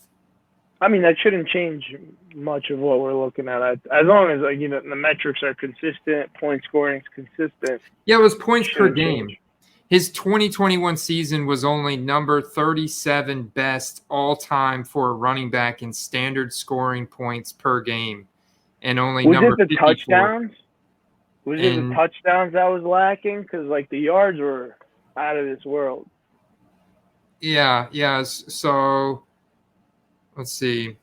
[SPEAKER 2] I mean, that shouldn't change much of what we're looking at. As long as like the metrics are consistent, point scoring is consistent.
[SPEAKER 1] Yeah, it was points per game.
[SPEAKER 2] Change.
[SPEAKER 1] His 2021 season was only number 37 best all time for a running back in standard scoring points per game, and only
[SPEAKER 2] Was
[SPEAKER 1] number
[SPEAKER 2] it the
[SPEAKER 1] 54.
[SPEAKER 2] touchdowns? Was it the touchdowns that was lacking? Because like the yards were out of this world.
[SPEAKER 1] Yeah. So let's see.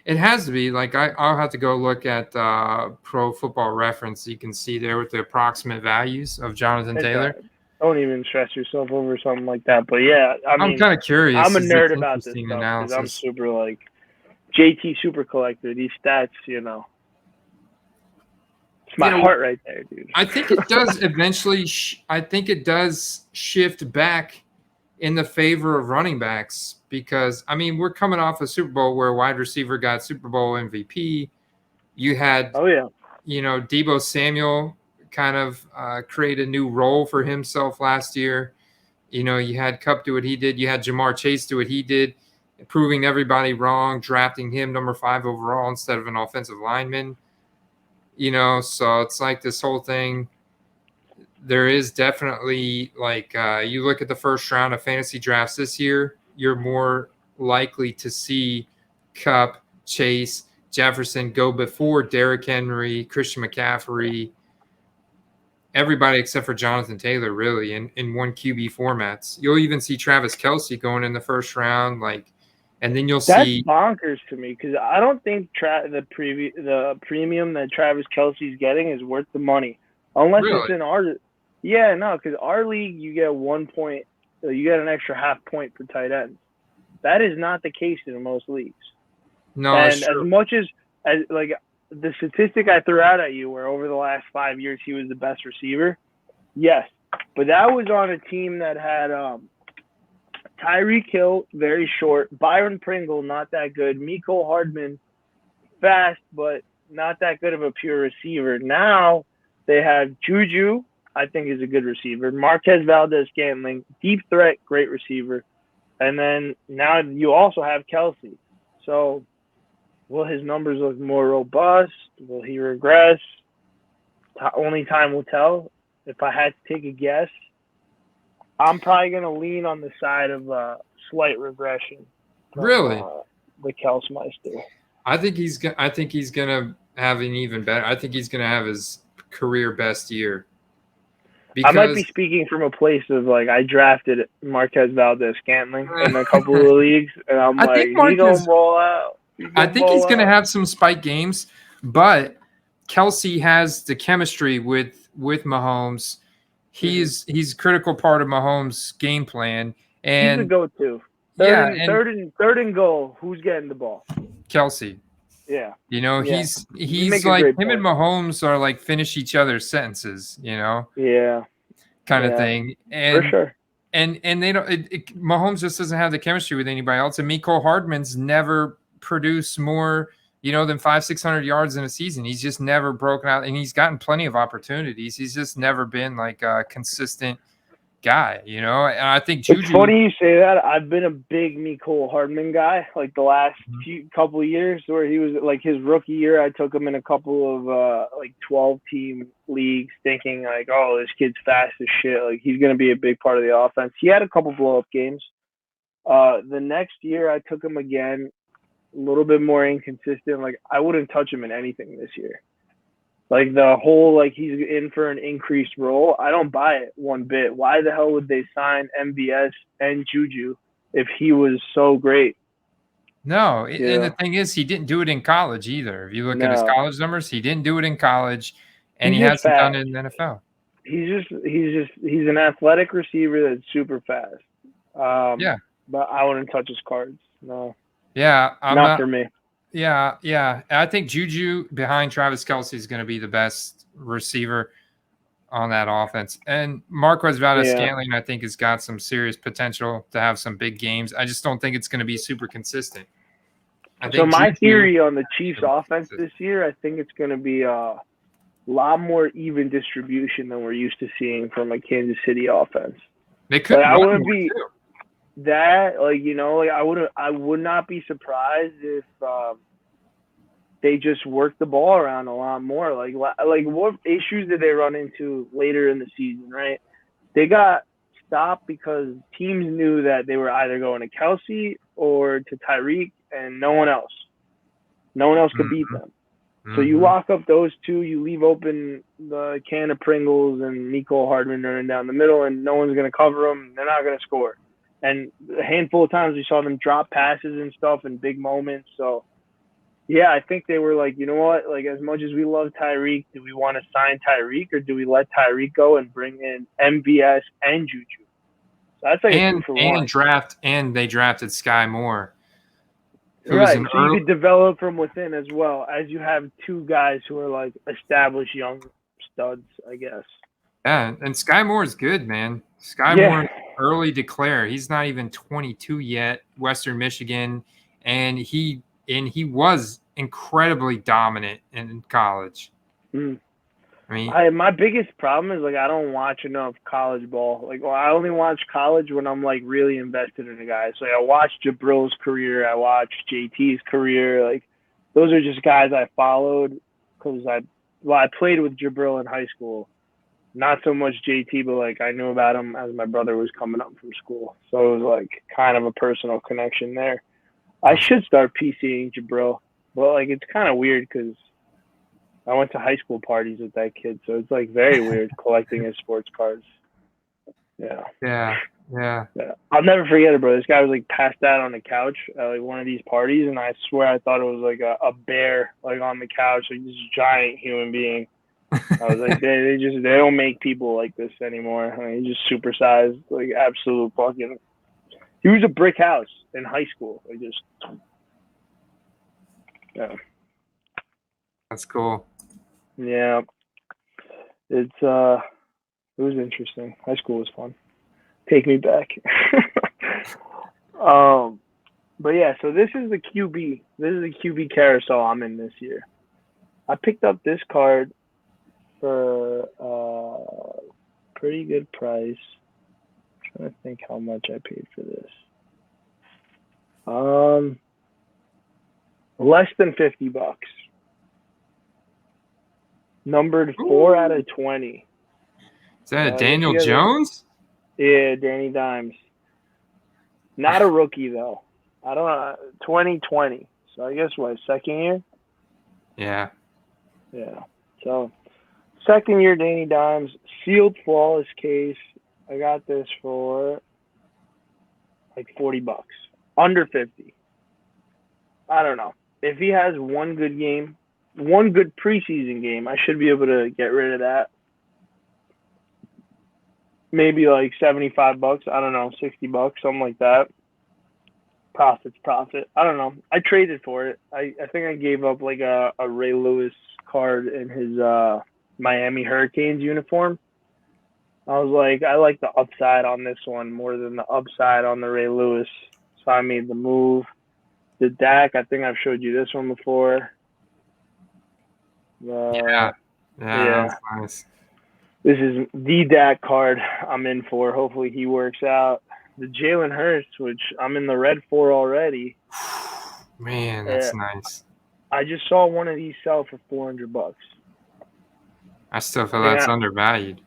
[SPEAKER 1] It has to be like I'll have to go look at Pro Football Reference. You can see there with the approximate values of Jonathan Taylor.
[SPEAKER 2] Don't even stress yourself over something like that. But yeah,
[SPEAKER 1] I'm kind of curious.
[SPEAKER 2] I'm a nerd about this stuff because I'm super like JT super collector. These stats, it's my heart right there, dude.
[SPEAKER 1] I think it does eventually. I think it does shift back in the favor of running backs because, I mean, we're coming off a Super Bowl where a wide receiver got Super Bowl MVP. You had, Deebo Samuel kind of create a new role for himself last year. You had Kupp do what he did. You had Jamar Chase do what he did, proving everybody wrong, drafting him number 5 overall instead of an offensive lineman. So it's like this whole thing. There is definitely like you look at the first round of fantasy drafts this year, you're more likely to see Kupp, Chase, Jefferson go before Derrick Henry, Christian McCaffrey, everybody except for Jonathan Taylor, really, in one QB formats. You'll even see Travis Kelce going in the first round, and then you'll see.
[SPEAKER 2] That's bonkers to me because I don't think the premium that Travis Kelce's getting is worth the money, unless it's in our. Yeah, no, because our league you get 1 point, you get an extra half point for tight ends. That is not the case in most leagues.
[SPEAKER 1] No,
[SPEAKER 2] and as much as like the statistic I threw out at you, where over the last 5 years he was the best receiver, yes, but that was on a team that had Tyreek Hill, very short, Byron Pringle, not that good, Mecole Hardman, fast but not that good of a pure receiver. Now they have Juju, I think is a good receiver, Marquez Valdez-Scantling, deep threat, great receiver, and then now you also have Kelce. So will his numbers look more robust? Will he regress? Only time will tell. If I had to take a guess, I'm probably going to lean on the side of slight regression.
[SPEAKER 1] Really?
[SPEAKER 2] The Kelsmeister.
[SPEAKER 1] I think he's going to have an even better. I think he's going to have his career best year.
[SPEAKER 2] I might be speaking from a place of like I drafted Marquez Valdez-Scantling in a couple of leagues, and I'm like, he's going to roll out.
[SPEAKER 1] I think he's going to have some spike games, but Kelce has the chemistry with Mahomes. He's a critical part of Mahomes' game plan, and
[SPEAKER 2] he's a go-to. Third and goal. Who's getting the ball?
[SPEAKER 1] Kelce.
[SPEAKER 2] Yeah.
[SPEAKER 1] He's like him and Mahomes are like finish each other's sentences.
[SPEAKER 2] Yeah.
[SPEAKER 1] Kind of thing. And
[SPEAKER 2] for sure.
[SPEAKER 1] And they don't. Mahomes just doesn't have the chemistry with anybody else, and Mecole Hardman's never produced more, than 500-600 yards in a season. He's just never broken out, and he's gotten plenty of opportunities. He's just never been like a consistent guy, And I think Juju.
[SPEAKER 2] It's funny you say that. I've been a big Mecole Hardman guy, like the last couple of years, where he was like his rookie year. I took him in a couple of 12-team leagues, thinking like, oh, this kid's fast as shit. Like he's gonna be a big part of the offense. He had a couple blow-up games. The next year, I took him again. A little bit more inconsistent. Like I wouldn't touch him in anything this year. Like the whole he's in for an increased role. I don't buy it one bit. Why the hell would they sign MVS and Juju if he was so great?
[SPEAKER 1] No, and the thing is, he didn't do it in college either. If you look at his college numbers, he didn't do it in college, and he hasn't done it in the NFL.
[SPEAKER 2] He's an athletic receiver that's super fast. But I wouldn't touch his cards. No.
[SPEAKER 1] Yeah,
[SPEAKER 2] not for me.
[SPEAKER 1] Yeah. I think Juju behind Travis Kelce is going to be the best receiver on that offense. And Marquez Valdez-Scantling, I think, has got some serious potential to have some big games. I just don't think it's going to be super consistent.
[SPEAKER 2] So my theory on the Chiefs offense this year, I think it's going to be lot more even distribution than we're used to seeing from a Kansas City offense.
[SPEAKER 1] They could.
[SPEAKER 2] Like, I wouldn't be that, like, you know, like I would not be surprised if they just worked the ball around a lot more. Like what issues did they run into later in the season? Right, they got stopped because teams knew that they were either going to Kelsey or to Tyreek, and no one else could beat them. So you lock up those two, you leave open the can of Pringles and Nicole Hardman running down the middle, and no one's going to cover them. They're not going to score. And a handful of times we saw them drop passes and stuff in big moments. So, yeah, I think they were like, you know what? Like, as much as we love Tyreek, do we want to sign Tyreek, or do we let Tyreek go and bring in MVS and Juju? So that's like a 2-for-1.
[SPEAKER 1] And they drafted Sky Moore.
[SPEAKER 2] Right, so you could develop from within as well, as you have two guys who are like established young studs, I guess.
[SPEAKER 1] Yeah, and Sky Moore is good, man. Sky Moore, early declare. He's not even 22 yet. Western Michigan, and he was incredibly dominant in college. I mean,
[SPEAKER 2] my biggest problem is, like, I don't watch enough college ball. Like, I only watch college when I'm like really invested in a guy. So I watched Jabril's career, I watched JT's career. Like, those are just guys I followed because I played with Jabril in high school. Not so much JT, but like I knew about him as my brother was coming up from school. So it was like kind of a personal connection there. I should start PCing Jabril, but like it's kind of weird because I went to high school parties with that kid, so it's like very weird collecting his sports cards.
[SPEAKER 1] Yeah.
[SPEAKER 2] I'll never forget it, bro. This guy was like passed out on the couch at like one of these parties, and I swear I thought it was like a bear like on the couch, like this giant human being. I was like, they don't make people like this anymore. I mean, he's just supersized, like absolute fucking. He was a brick house in high school. Like just, yeah.
[SPEAKER 1] That's cool.
[SPEAKER 2] Yeah, it was interesting. High school was fun. Take me back. But yeah, so this is the QB. This is the QB carousel I'm in this year. I picked up this card for a pretty good price. I'm trying to think how much I paid for this. Less than $50. Numbered 4 out of 20.
[SPEAKER 1] Is that a Daniel Jones?
[SPEAKER 2] Yeah, Danny Dimes. Not a rookie though. I don't know. 2020. So I guess what, second year?
[SPEAKER 1] Yeah.
[SPEAKER 2] So second year Danny Dimes, sealed flawless case. I got this for like $40. Under 50. I don't know. If he has one good game, one good preseason game, I should be able to get rid of that. Maybe like $75. I don't know, $60, something like that. Profit's profit. I don't know. I traded for it. I think I gave up like a Ray Lewis card in his Miami Hurricanes uniform. I was like, I like the upside on this one more than the upside on the Ray Lewis. So I made the move. The Dak, I think I've showed you this one before.
[SPEAKER 1] Yeah. That's nice.
[SPEAKER 2] This is the Dak card I'm in for. Hopefully he works out. The Jalen Hurts, which I'm in the red for already.
[SPEAKER 1] Man, that's nice.
[SPEAKER 2] I just saw one of these sell for $400.
[SPEAKER 1] I still feel that's undervalued.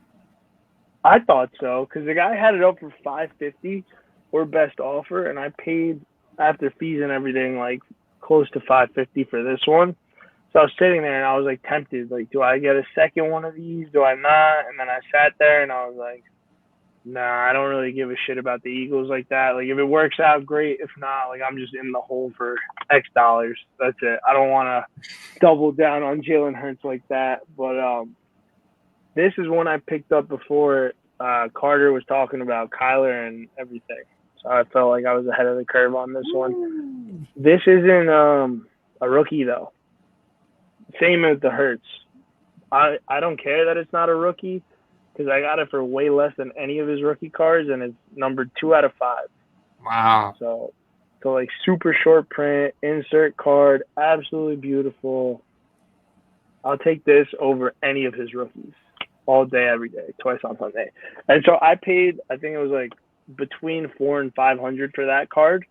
[SPEAKER 2] I thought so, because the guy had it up for $550 or best offer, and I paid after fees and everything like close to $550 for this one. So I was sitting there and I was like tempted, like, do I get a second one of these? Do I not? And then I sat there and I was like, nah, I don't really give a shit about the Eagles like that. Like, if it works out, great. If not, like, I'm just in the hole for X dollars. That's it. I don't want to double down on Jalen Hurts like that. But this is one I picked up before Carter was talking about Kyler and everything. So I felt like I was ahead of the curve on this one. This isn't a rookie, though. Same with the Hurts. I don't care that it's not a rookie because I got it for way less than any of his rookie cards, and it's numbered 2 out of 5.
[SPEAKER 1] Wow.
[SPEAKER 2] So like super short print, insert card, absolutely beautiful. I'll take this over any of his rookies all day, every day, twice on Sunday. And so I paid, I think it was like between $400 and $500 for that card.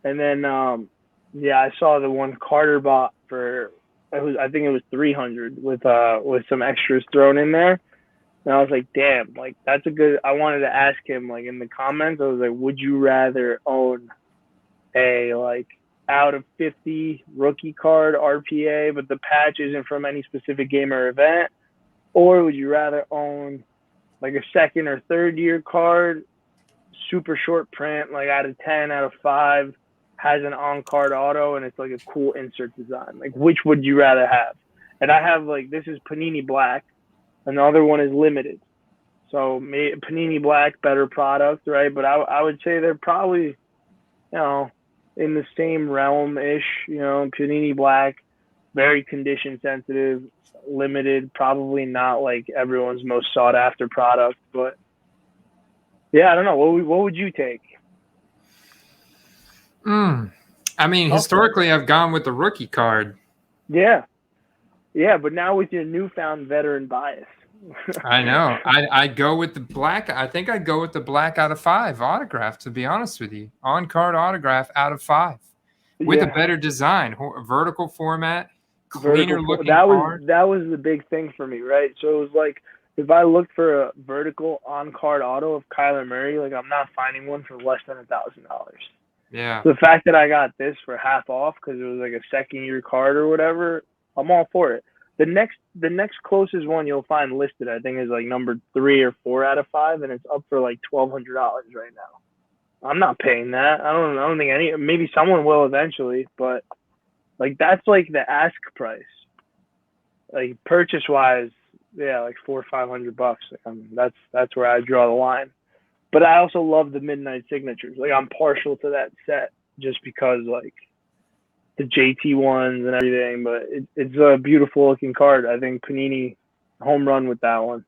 [SPEAKER 2] And then, I saw the one Carter bought for, I think it was $300 with some extras thrown in there. And I was like, damn, like that's a good. I wanted to ask him like in the comments. I was like, would you rather own a like out of 50 rookie card RPA, but the patch isn't from any specific game or event, or would you rather own like a second or third year card, super short print, like out of 10, out of 5, has an on-card auto, and it's like a cool insert design? Like, which would you rather have? And I have like, this is Panini Black. Another one is limited. So Panini Black, better product, right? But I would say they're probably, in the same realm-ish. Panini Black, very condition sensitive, limited, probably not like everyone's most sought-after product. But, yeah, I don't know. What would you take?
[SPEAKER 1] I mean, historically, I've gone with the rookie card.
[SPEAKER 2] Yeah. Yeah, but now with your newfound veteran bias.
[SPEAKER 1] I know. I go with the black. I think I'd go with the black out of 5 autograph, to be honest with you. On-card autograph out of 5 with a better design, vertical format, cleaner looking card.
[SPEAKER 2] That was the big thing for me, right? So it was like, if I looked for a vertical on-card auto of Kyler Murray, like I'm not finding one for less than $1,000.
[SPEAKER 1] Yeah.
[SPEAKER 2] So the fact that I got this for half off because it was like a second-year card or whatever, I'm all for it. The next closest one you'll find listed, I think, is like number 3 or 4 out of 5, and it's up for like $1,200 right now. I'm not paying that. I don't think maybe someone will eventually, but like that's like the ask price. Like purchase wise, yeah, like $400 or $500. That's where I draw the line. But I also love the midnight signatures. Like I'm partial to that set just because like the JT ones and everything, but it's a beautiful looking card. I think Panini home run with that one.